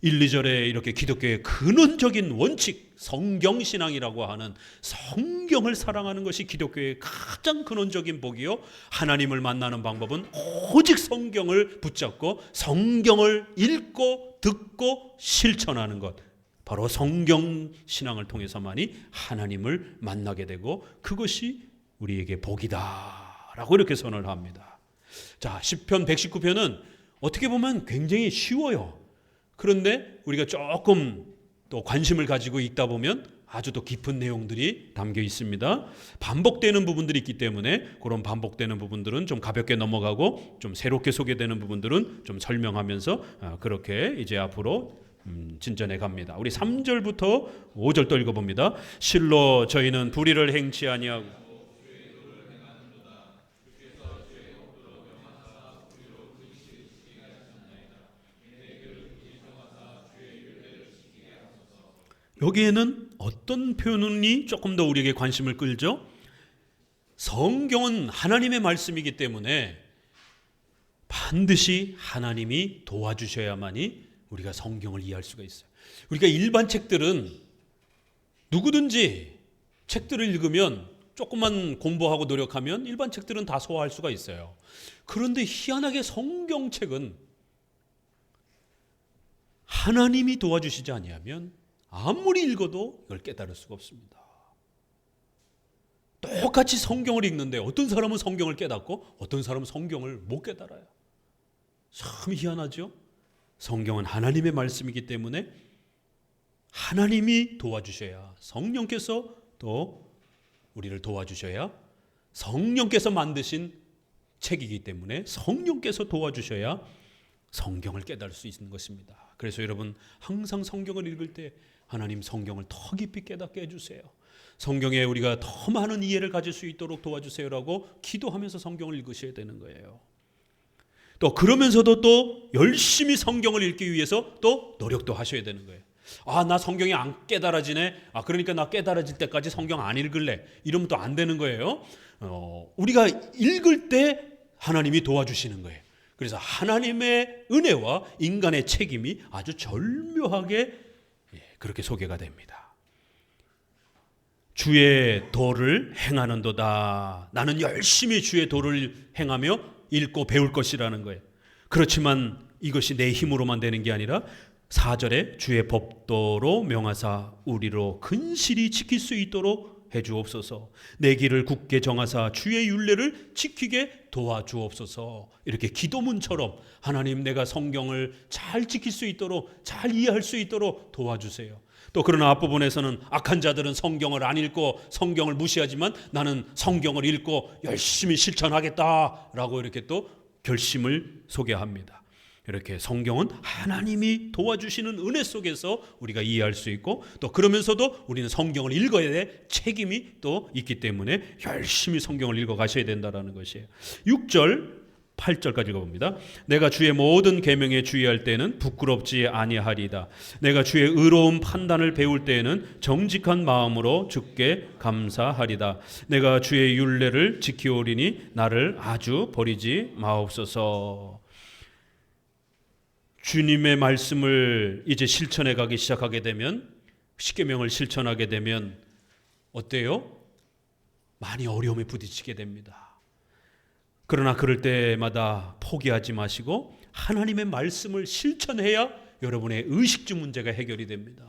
1, 2절에 이렇게 기독교의 근원적인 원칙, 성경신앙이라고 하는 성경을 사랑하는 것이 기독교의 가장 근원적인 복이요, 하나님을 만나는 방법은 오직 성경을 붙잡고 성경을 읽고 듣고 실천하는 것, 바로 성경신앙을 통해서만이 하나님을 만나게 되고 그것이 우리에게 복이다라고 이렇게 선언을 합니다. 자, 시편 119편은 어떻게 보면 굉장히 쉬워요. 그런데 우리가 조금 또 관심을 가지고 읽다 보면 아주 또 깊은 내용들이 담겨 있습니다. 반복되는 부분들이 있기 때문에 그런 반복되는 부분들은 좀 가볍게 넘어가고 좀 새롭게 소개되는 부분들은 좀 설명하면서 그렇게 이제 앞으로 진전해 갑니다. 우리 3절부터 5절도 읽어봅니다. 실로 저희는 불의를 행치 아니하고 여기에는 어떤 표현이 조금 더 우리에게 관심을 끌죠? 성경은 하나님의 말씀이기 때문에 반드시 하나님이 도와주셔야만이 우리가 성경을 이해할 수가 있어요. 우리가 일반 책들은 누구든지 책들을 읽으면 조금만 공부하고 노력하면 일반 책들은 다 소화할 수가 있어요. 그런데 희한하게 성경책은 하나님이 도와주시지 아니하면 아무리 읽어도 이걸 깨달을 수가 없습니다. 똑같이 성경을 읽는데 어떤 사람은 성경을 깨닫고 어떤 사람은 성경을 못 깨달아요. 참 희한하죠? 성경은 하나님의 말씀이기 때문에 하나님이 도와주셔야, 성령께서 또 우리를 도와주셔야, 성령께서 만드신 책이기 때문에 성령께서 도와주셔야 성경을 깨달을 수 있는 것입니다. 그래서 여러분 항상 성경을 읽을 때 하나님 성경을 더 깊이 깨닫게 해주세요. 성경에 우리가 더 많은 이해를 가질 수 있도록 도와주세요라고 기도하면서 성경을 읽으셔야 되는 거예요. 또 그러면서도 또 열심히 성경을 읽기 위해서 또 노력도 하셔야 되는 거예요. 아, 나 성경이 안 깨달아지네. 아, 그러니까 나 깨달아질 때까지 성경 안 읽을래. 이러면 또 안 되는 거예요. 우리가 읽을 때 하나님이 도와주시는 거예요. 그래서 하나님의 은혜와 인간의 책임이 아주 절묘하게 그렇게 소개가 됩니다. 주의 도를 행하는도다. 나는 열심히 주의 도를 행하며 읽고 배울 것이라는 거예요. 그렇지만 이것이 내 힘으로만 되는 게 아니라 4절에 주의 법도로 명하사 우리로 근실히 지킬 수 있도록 해주옵소서. 내 길을 굳게 정하사 주의 율례를 지키게 도와주옵소서. 이렇게 기도문처럼 하나님, 내가 성경을 잘 지킬 수 있도록, 잘 이해할 수 있도록 도와주세요. 또 그러나 앞부분에서는 악한 자들은 성경을 안 읽고 성경을 무시하지만 나는 성경을 읽고 열심히 실천하겠다라고 이렇게 또 결심을 소개합니다. 이렇게 성경은 하나님이 도와주시는 은혜 속에서 우리가 이해할 수 있고, 또 그러면서도 우리는 성경을 읽어야 될 책임이 또 있기 때문에 열심히 성경을 읽어 가셔야 된다는 것이에요. 6절 8절까지 읽어봅니다. 내가 주의 모든 계명에 주의할 때에는 부끄럽지 아니하리이다. 내가 주의 의로운 판단을 배울 때에는 정직한 마음으로 주께 감사하리다. 내가 주의 율례를 지키오리니 나를 아주 버리지 마옵소서. 주님의 말씀을 이제 실천해 가기 시작하게 되면, 십계명을 실천하게 되면 어때요? 많이 어려움에 부딪히게 됩니다. 그러나 그럴 때마다 포기하지 마시고 하나님의 말씀을 실천해야 여러분의 의식주 문제가 해결이 됩니다.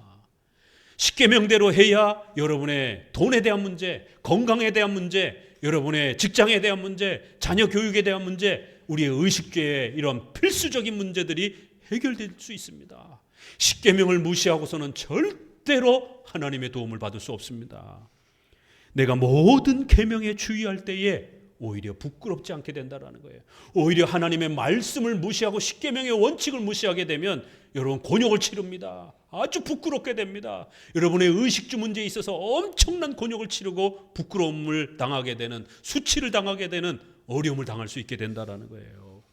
십계명대로 해야 여러분의 돈에 대한 문제, 건강에 대한 문제, 여러분의 직장에 대한 문제, 자녀 교육에 대한 문제, 우리의 의식주의 이런 필수적인 문제들이 해결될 수 있습니다. 십계명을 무시하고서는 절대로 하나님의 도움을 받을 수 없습니다. 내가 모든 계명에 주의할 때에 오히려 부끄럽지 않게 된다는 거예요. 오히려 하나님의 말씀을 무시하고 십계명의 원칙을 무시하게 되면 여러분 곤욕을 치릅니다. 아주 부끄럽게 됩니다. 여러분의 의식주 문제에 있어서 엄청난 곤욕을 치르고 부끄러움을 당하게 되는, 수치를 당하게 되는, 어려움을 당할 수 있게 된다는 거예요.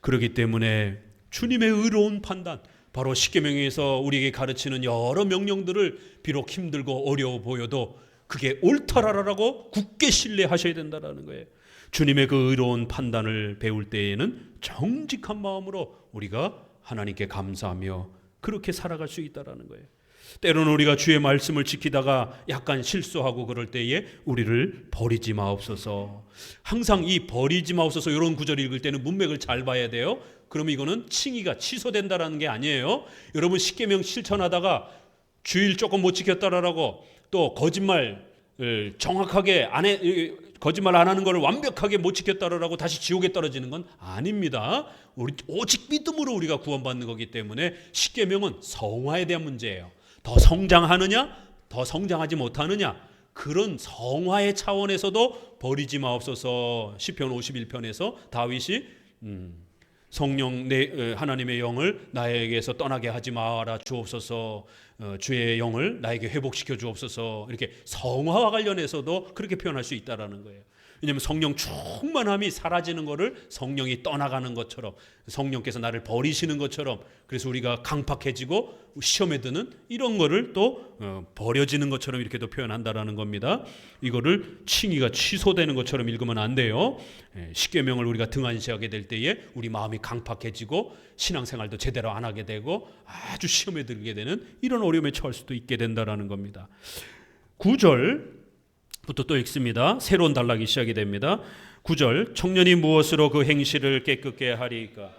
그렇기 때문에 주님의 의로운 판단, 바로 십계명에서 우리에게 가르치는 여러 명령들을 비록 힘들고 어려워 보여도 그게 옳다라고 굳게 신뢰하셔야 된다는 거예요. 주님의 그 의로운 판단을 배울 때에는 정직한 마음으로 우리가 하나님께 감사하며 그렇게 살아갈 수 있다는 거예요. 때로는 우리가 주의 말씀을 지키다가 약간 실수하고 그럴 때에 우리를 버리지 마옵소서. 항상 이 버리지 마옵소서 이런 구절 읽을 때는 문맥을 잘 봐야 돼요. 그러면 이거는 칭의가 취소된다라는 게 아니에요. 여러분 십계명 실천하다가 주일 조금 못 지켰다라고 또 거짓말을 정확하게 거짓말 안 하는 걸 완벽하게 못 지켰다라고 다시 지옥에 떨어지는 건 아닙니다. 우리 오직 믿음으로 우리가 구원받는 거기 때문에 십계명은 성화에 대한 문제예요. 더 성장하느냐, 더 성장하지 못하느냐, 그런 성화의 차원에서도 버리지 마옵소서. 시편 51편에서 다윗이 성령 하나님의 영을 나에게서 떠나게 하지 마라 주옵소서, 주의 영을 나에게 회복시켜 주옵소서, 이렇게 성화와 관련해서도 그렇게 표현할 수 있다라는 거예요. 왜냐하면 성령 충만함이 사라지는 것을 성령이 떠나가는 것처럼, 성령께서 나를 버리시는 것처럼, 그래서 우리가 강팍해지고 시험에 드는 이런 거를 또 버려지는 것처럼 이렇게도 표현한다라는 겁니다. 이거를 칭의가 취소되는 것처럼 읽으면 안 돼요. 십계명을 우리가 등한시하게 될 때에 우리 마음이 강팍해지고 신앙생활도 제대로 안 하게 되고 아주 시험에 들게 되는 이런 어려움에 처할 수도 있게 된다라는 겁니다. 9절부터 또 읽습니다. 새로운 단락이 시작이 됩니다. 9절, 청년이 무엇으로 그 행실을 깨끗게 하리까?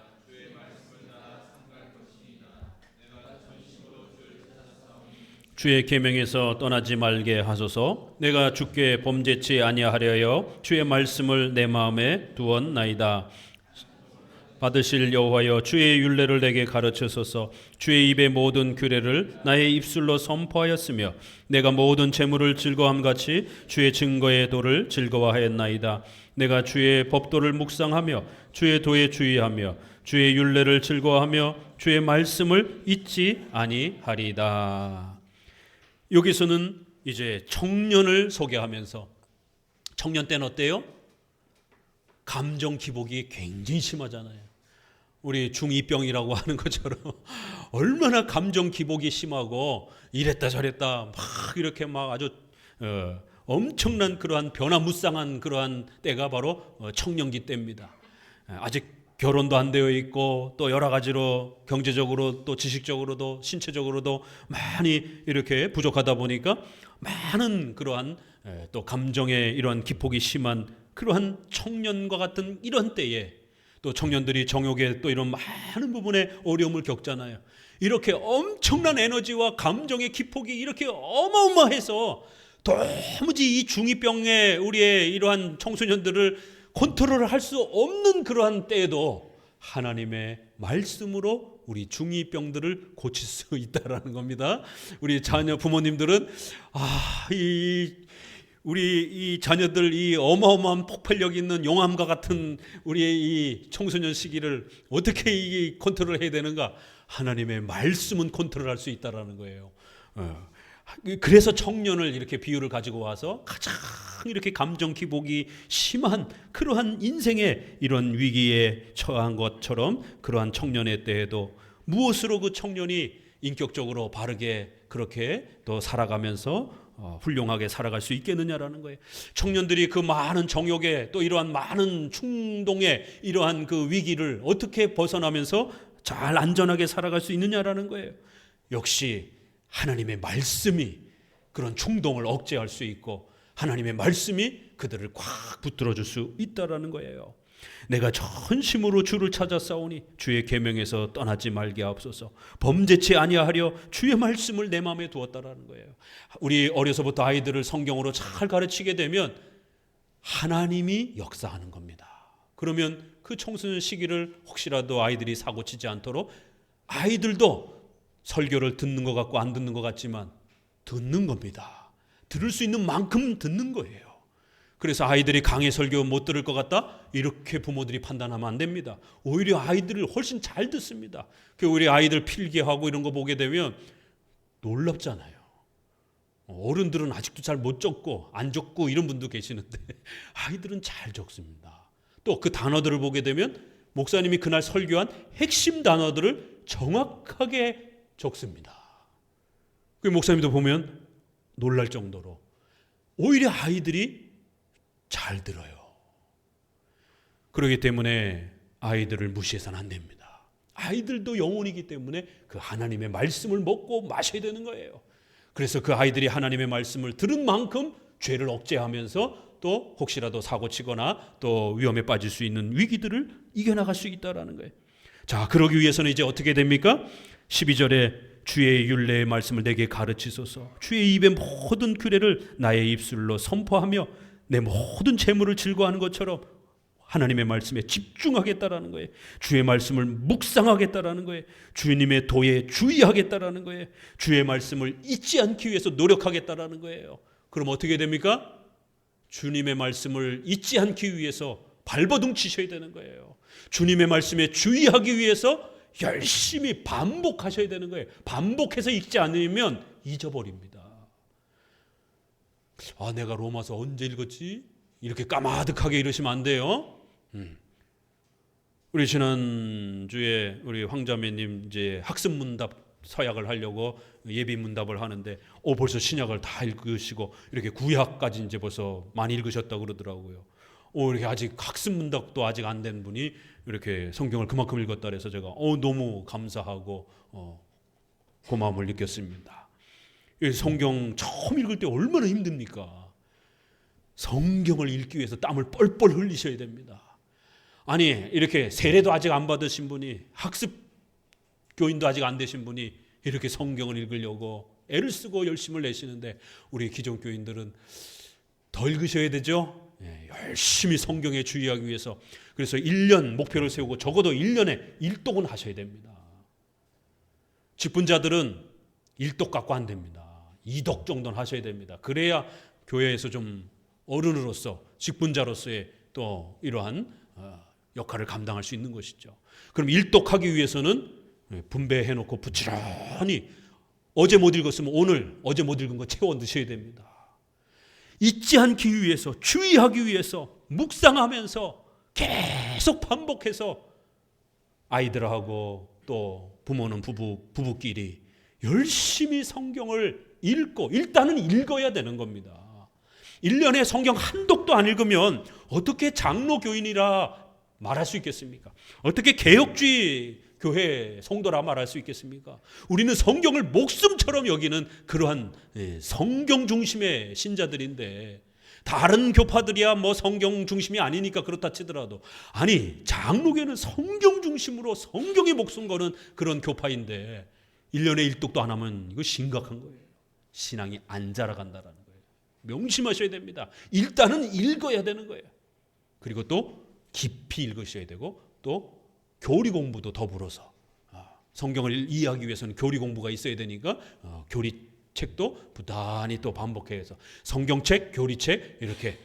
주의 계명에서 떠나지 말게 하소서. 내가 주께 범죄치 아니하려여 주의 말씀을 내 마음에 두었나이다. 받으실 여호와여, 주의 율례를 내게 가르치소서. 주의 입의 모든 규례를 나의 입술로 선포하였으며 내가 모든 재물을 즐거움같이 주의 증거의 도를 즐거워하였나이다. 내가 주의 법도를 묵상하며 주의 도에 주의하며 주의 율례를 즐거워하며 주의 말씀을 잊지 아니하리다. 여기서는 이제 청년을 소개하면서, 청년 때는 어때요? 감정 기복이 굉장히 심하잖아요. 우리 중2병이라고 하는 것처럼 얼마나 감정 기복이 심하고 이랬다 저랬다 막 이렇게 막 아주 엄청난 그러한 변화무쌍한 그러한 때가 바로 청년기 때입니다. 아직 결혼도 안 되어 있고 또 여러 가지로 경제적으로 또 지식적으로도 신체적으로도 많이 이렇게 부족하다 보니까 많은 그러한 또 감정의 이러한 기폭이 심한 그러한 청년과 같은 이런 때에 또 청년들이 정욕에 또 이런 많은 부분에 어려움을 겪잖아요. 이렇게 엄청난 에너지와 감정의 기폭이 이렇게 어마어마해서 도무지 이 중2병의 우리의 이러한 청소년들을 컨트롤을 할 수 없는 그러한 때에도 하나님의 말씀으로 우리 중2병들을 고칠 수 있다라는 겁니다. 우리 자녀 부모님들은 우리 이 자녀들 이 어마어마한 폭발력 있는 용암과 같은 우리의 이 청소년 시기를 어떻게 이 컨트롤 해야 되는가? 하나님의 말씀은 컨트롤할 수 있다라는 거예요. 그래서 청년을 이렇게 비유를 가지고 와서 가장 이렇게 감정 기복이 심한 그러한 인생의 이런 위기에 처한 것처럼 그러한 청년의 때에도 무엇으로 그 청년이 인격적으로 바르게 그렇게 또 살아가면서 훌륭하게 살아갈 수 있겠느냐라는 거예요. 청년들이 그 많은 정욕에 또 이러한 많은 충동에 이러한 그 위기를 어떻게 벗어나면서 잘 안전하게 살아갈 수 있느냐라는 거예요. 역시 하나님의 말씀이 그런 충동을 억제할 수 있고 하나님의 말씀이 그들을 꽉 붙들어 줄 수 있다라는 거예요. 내가 전심으로 주를 찾아 싸우니 주의 계명에서 떠나지 말게 하옵소서. 범죄치 아니하려 주의 말씀을 내 마음에 두었다라는 거예요. 우리 어려서부터 아이들을 성경으로 잘 가르치게 되면 하나님이 역사하는 겁니다. 그러면 그 청소년 시기를 혹시라도 아이들이 사고치지 않도록 아이들도 설교를 듣는 것 같고 안 듣는 것 같지만 듣는 겁니다. 들을 수 있는 만큼 듣는 거예요. 그래서 아이들이 강의 설교 못 들을 것 같다? 이렇게 부모들이 판단하면 안 됩니다. 오히려 아이들을 훨씬 잘 듣습니다. 우리 아이들 필기하고 이런 거 보게 되면 놀랍잖아요. 어른들은 아직도 잘 못 적고 안 적고 이런 분도 계시는데 아이들은 잘 적습니다. 또 그 단어들을 보게 되면 목사님이 그날 설교한 핵심 단어들을 정확하게 적습니다. 그 목사님도 보면 놀랄 정도로 오히려 아이들이 잘 들어요. 그렇기 때문에 아이들을 무시해서는 안 됩니다. 아이들도 영혼이기 때문에 그 하나님의 말씀을 먹고 마셔야 되는 거예요. 그래서 그 아이들이 하나님의 말씀을 들은 만큼 죄를 억제하면서 또 혹시라도 사고치거나 또 위험에 빠질 수 있는 위기들을 이겨나갈 수 있다는 거예요. 자, 그러기 위해서는 이제 어떻게 됩니까? 12절에 주의 율례의 말씀을 내게 가르치소서. 주의 입의 모든 규례를 나의 입술로 선포하며 내 모든 재물을 즐거워하는 것처럼 하나님의 말씀에 집중하겠다라는 거예요. 주의 말씀을 묵상하겠다라는 거예요. 주님의 도에 주의하겠다라는 거예요. 주의 말씀을 잊지 않기 위해서 노력하겠다라는 거예요. 그럼 어떻게 됩니까? 주님의 말씀을 잊지 않기 위해서 발버둥 치셔야 되는 거예요. 주님의 말씀에 주의하기 위해서 열심히 반복하셔야 되는 거예요. 반복해서 읽지 않으면 잊어버립니다. 아, 내가 로마서 언제 읽었지? 이렇게 까마득하게 이러시면 안 돼요. 우리 지난주에 우리 황자매님 이제 학습 문답 서약을 하려고 예비 문답을 하는데 벌써 신약을 다 읽으시고 이렇게 구약까지 이제 벌써 많이 읽으셨다고 그러더라고요. 이렇게 아직 학습 문답도 아직 안 된 분이 이렇게 성경을 그만큼 읽었다 그래서 제가 너무 감사하고 고마움을 느꼈습니다. 성경 처음 읽을 때 얼마나 힘듭니까? 성경을 읽기 위해서 땀을 뻘뻘 흘리셔야 됩니다. 아니 이렇게 세례도 아직 안 받으신 분이, 학습 교인도 아직 안 되신 분이 이렇게 성경을 읽으려고 애를 쓰고 열심을 내시는데 우리 기존 교인들은 더 읽으셔야 되죠. 열심히 성경에 주의하기 위해서. 그래서 1년 목표를 세우고 적어도 1년에 1독은 하셔야 됩니다. 직분자들은 1독 갖고 안 됩니다. 2독 정도는 하셔야 됩니다. 그래야 교회에서 좀 어른으로서 직분자로서의 또 이러한 역할을 감당할 수 있는 것이죠. 그럼 1독 하기 위해서는 분배해놓고 부지런히 어제 못 읽었으면 오늘 어제 못 읽은 거 채워 넣으셔야 됩니다. 잊지 않기 위해서, 주의하기 위해서, 묵상하면서 계속 반복해서 아이들하고 또 부모는 부부끼리 열심히 성경을 읽고, 일단은 읽어야 되는 겁니다. 1년에 성경 한 독도 안 읽으면 어떻게 장로 교인이라 말할 수 있겠습니까? 어떻게 개혁주의 교회 성도라 말할 수 있겠습니까? 우리는 성경을 목숨처럼 여기는 그러한 성경 중심의 신자들인데, 다른 교파들이야 뭐 성경 중심이 아니니까 그렇다 치더라도, 아니 장로교는 성경 중심으로 성경에 목숨 거는 그런 교파인데 1년에 1독도 안 하면 이거 심각한 거예요. 신앙이 안 자라간다는 거예요. 명심하셔야 됩니다. 일단은 읽어야 되는 거예요. 그리고 또 깊이 읽으셔야 되고, 또 교리 공부도 더불어서, 성경을 이해하기 위해서는 교리 공부가 있어야 되니까 교리 책도 부단히 또 반복해서 성경책, 교리책 이렇게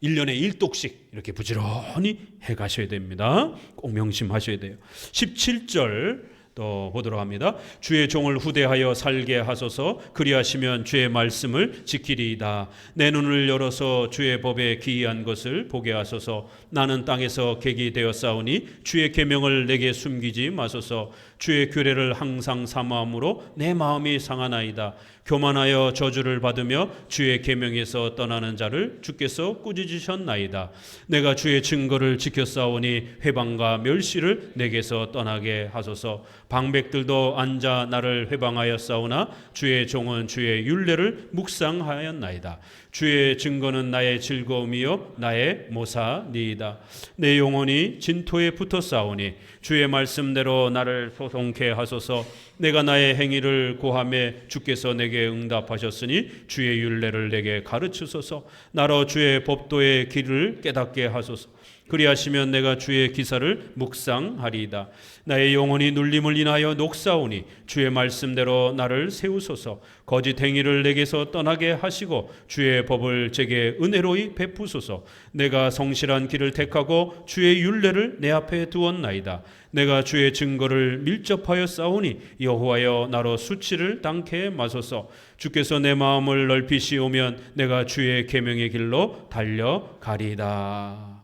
1년에 1독씩 이렇게 부지런히 해가셔야 됩니다. 꼭 명심하셔야 돼요. 17절 또 보도록 합니다. 주의 종을 후대하여 살게 하소서. 그리하시면 주의 말씀을 지키리이다. 내 눈을 열어서 주의 법에 기이한 것을 보게 하소서. 나는 땅에서 객이 되었사오니 주의 계명을 내게 숨기지 마소서. 주의 규례를 항상 사모함으로 내 마음이 상하나이다. 교만하여 저주를 받으며 주의 계명에서 떠나는 자를 주께서 꾸짖으셨나이다. 내가 주의 증거를 지켰사오니 회방과 멸시를 내게서 떠나게 하소서. 방백들도 앉아 나를 회방하였사오나 주의 종은 주의 율례를 묵상하였나이다. 주의 증거는 나의 즐거움이요 나의 모사니이다. 내 영혼이 진토에 붙었사오니 주의 말씀대로 나를 소송케 하소서. 내가 나의 행위를 고하매 주께서 내게 응답하셨으니 주의 율례를 내게 가르치소서. 나로 주의 법도의 길을 깨닫게 하소서. 그리하시면 내가 주의 기사를 묵상하리이다. 나의 영혼이 눌림을 인하여 녹사오니 주의 말씀대로 나를 세우소서. 거짓 행위를 내게서 떠나게 하시고 주의 법을 제게 은혜로이 베푸소서. 내가 성실한 길을 택하고 주의 율례를 내 앞에 두었나이다. 내가 주의 증거를 밀접하여 싸우니 여호와여 나로 수치를 당케 마소서. 주께서 내 마음을 넓히시오면 내가 주의 계명의 길로 달려가리이다.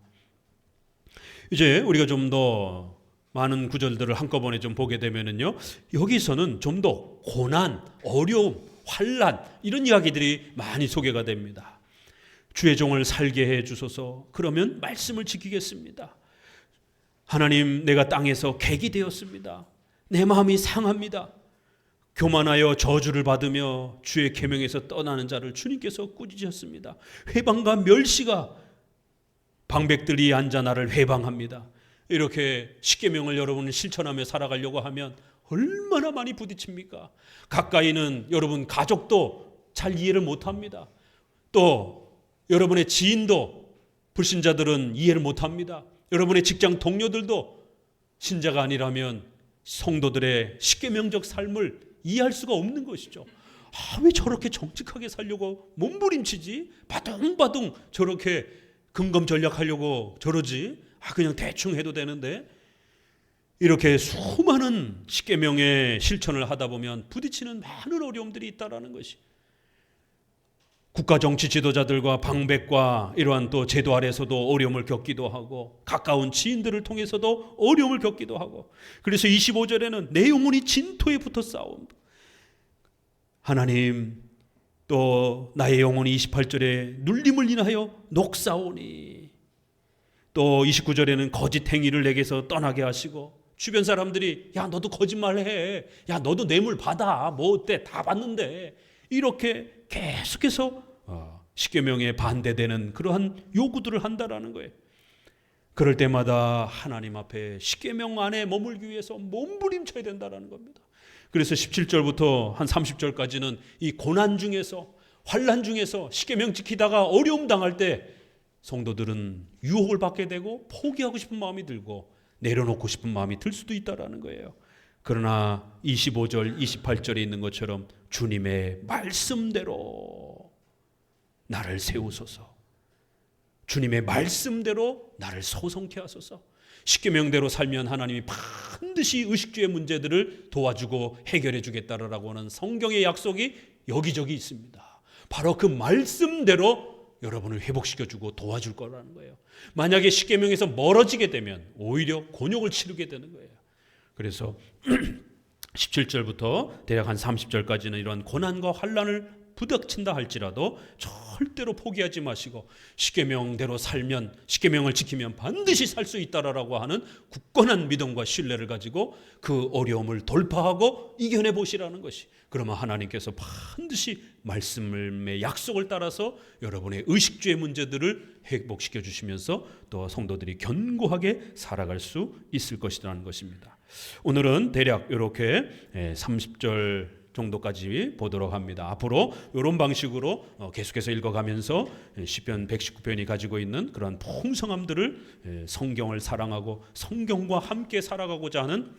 이제 우리가 좀 더 많은 구절들을 한꺼번에 좀 보게 되면은요, 여기서는 좀 더 고난, 어려움, 환난 이런 이야기들이 많이 소개가 됩니다. 주의 종을 살게 해 주소서. 그러면 말씀을 지키겠습니다. 하나님, 내가 땅에서 객이 되었습니다. 내 마음이 상합니다. 교만하여 저주를 받으며 주의 계명에서 떠나는 자를 주님께서 꾸짖으셨습니다. 회방과 멸시가 방백들이 앉아 나를 회방합니다. 이렇게 십계명을 여러분은 실천하며 살아가려고 하면 얼마나 많이 부딪힙니까? 가까이는 여러분 가족도 잘 이해를 못합니다. 또 여러분의 지인도, 불신자들은 이해를 못합니다. 여러분의 직장 동료들도 신자가 아니라면 성도들의 십계명적 삶을 이해할 수가 없는 것이죠. 왜 저렇게 정직하게 살려고 몸부림치지? 바둥바둥 저렇게 금검전략하려고 저러지? 그냥 대충 해도 되는데. 이렇게 수많은 십계명의 실천을 하다 보면 부딪히는 많은 어려움들이 있다라는 것이, 국가 정치 지도자들과 방백과 이러한 또 제도 아래서도 어려움을 겪기도 하고, 가까운 지인들을 통해서도 어려움을 겪기도 하고, 그래서 25절에는 내 영혼이 진토에 붙어 싸운다. 하나님, 또 나의 영혼이 28절에 눌림을 인하여 녹사오니, 또 29절에는 거짓 행위를 내게서 떠나게 하시고, 주변 사람들이 야 너도 거짓말해, 야 너도 뇌물 받아, 뭐 어때, 다 받는데, 이렇게 계속해서 십계명에 반대되는 그러한 요구들을 한다라는 거예요. 그럴 때마다 하나님 앞에 십계명 안에 머물기 위해서 몸부림쳐야 된다라는 겁니다. 그래서 17절부터 한 30절까지는 이 고난 중에서, 환난 중에서 십계명 지키다가 어려움 당할 때 성도들은 유혹을 받게 되고 포기하고 싶은 마음이 들고 내려놓고 싶은 마음이 들 수도 있다라는 거예요. 그러나 25절, 28절에 있는 것처럼 주님의 말씀대로 나를 세우소서, 주님의 말씀대로 나를 소성케 하소서. 십계명대로 살면 하나님이 반드시 의식주의 문제들을 도와주고 해결해 주겠다라고 하는 성경의 약속이 여기저기 있습니다. 바로 그 말씀대로 여러분을 회복시켜주고 도와줄 거라는 거예요. 만약에 십계명에서 멀어지게 되면 오히려 곤욕을 치르게 되는 거예요. 그래서 17절부터 대략 한 30절까지는 이런 고난과 환난을 부닥친다 할지라도 절대로 포기하지 마시고, 십계명대로 살면, 십계명을 지키면 반드시 살 수 있다라고 하는 굳건한 믿음과 신뢰를 가지고 그 어려움을 돌파하고 이겨내 보시라는 것이, 그러면 하나님께서 반드시 말씀의 약속을 따라서 여러분의 의식주의 문제들을 회복시켜 주시면서 또 성도들이 견고하게 살아갈 수 있을 것이라는 것입니다. 오늘은 대략 이렇게 30절 정도까지 보도록 합니다. 앞으로 이런 방식으로 계속해서 읽어가면서 시편 119편이 가지고 있는 그런 풍성함들을, 성경을 사랑하고 성경과 함께 살아가고자 하는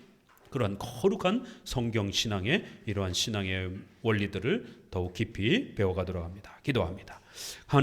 그런 거룩한 성경 신앙의 이러한 신앙의 원리들을 더욱 깊이 배워가도록 합니다. 기도합니다.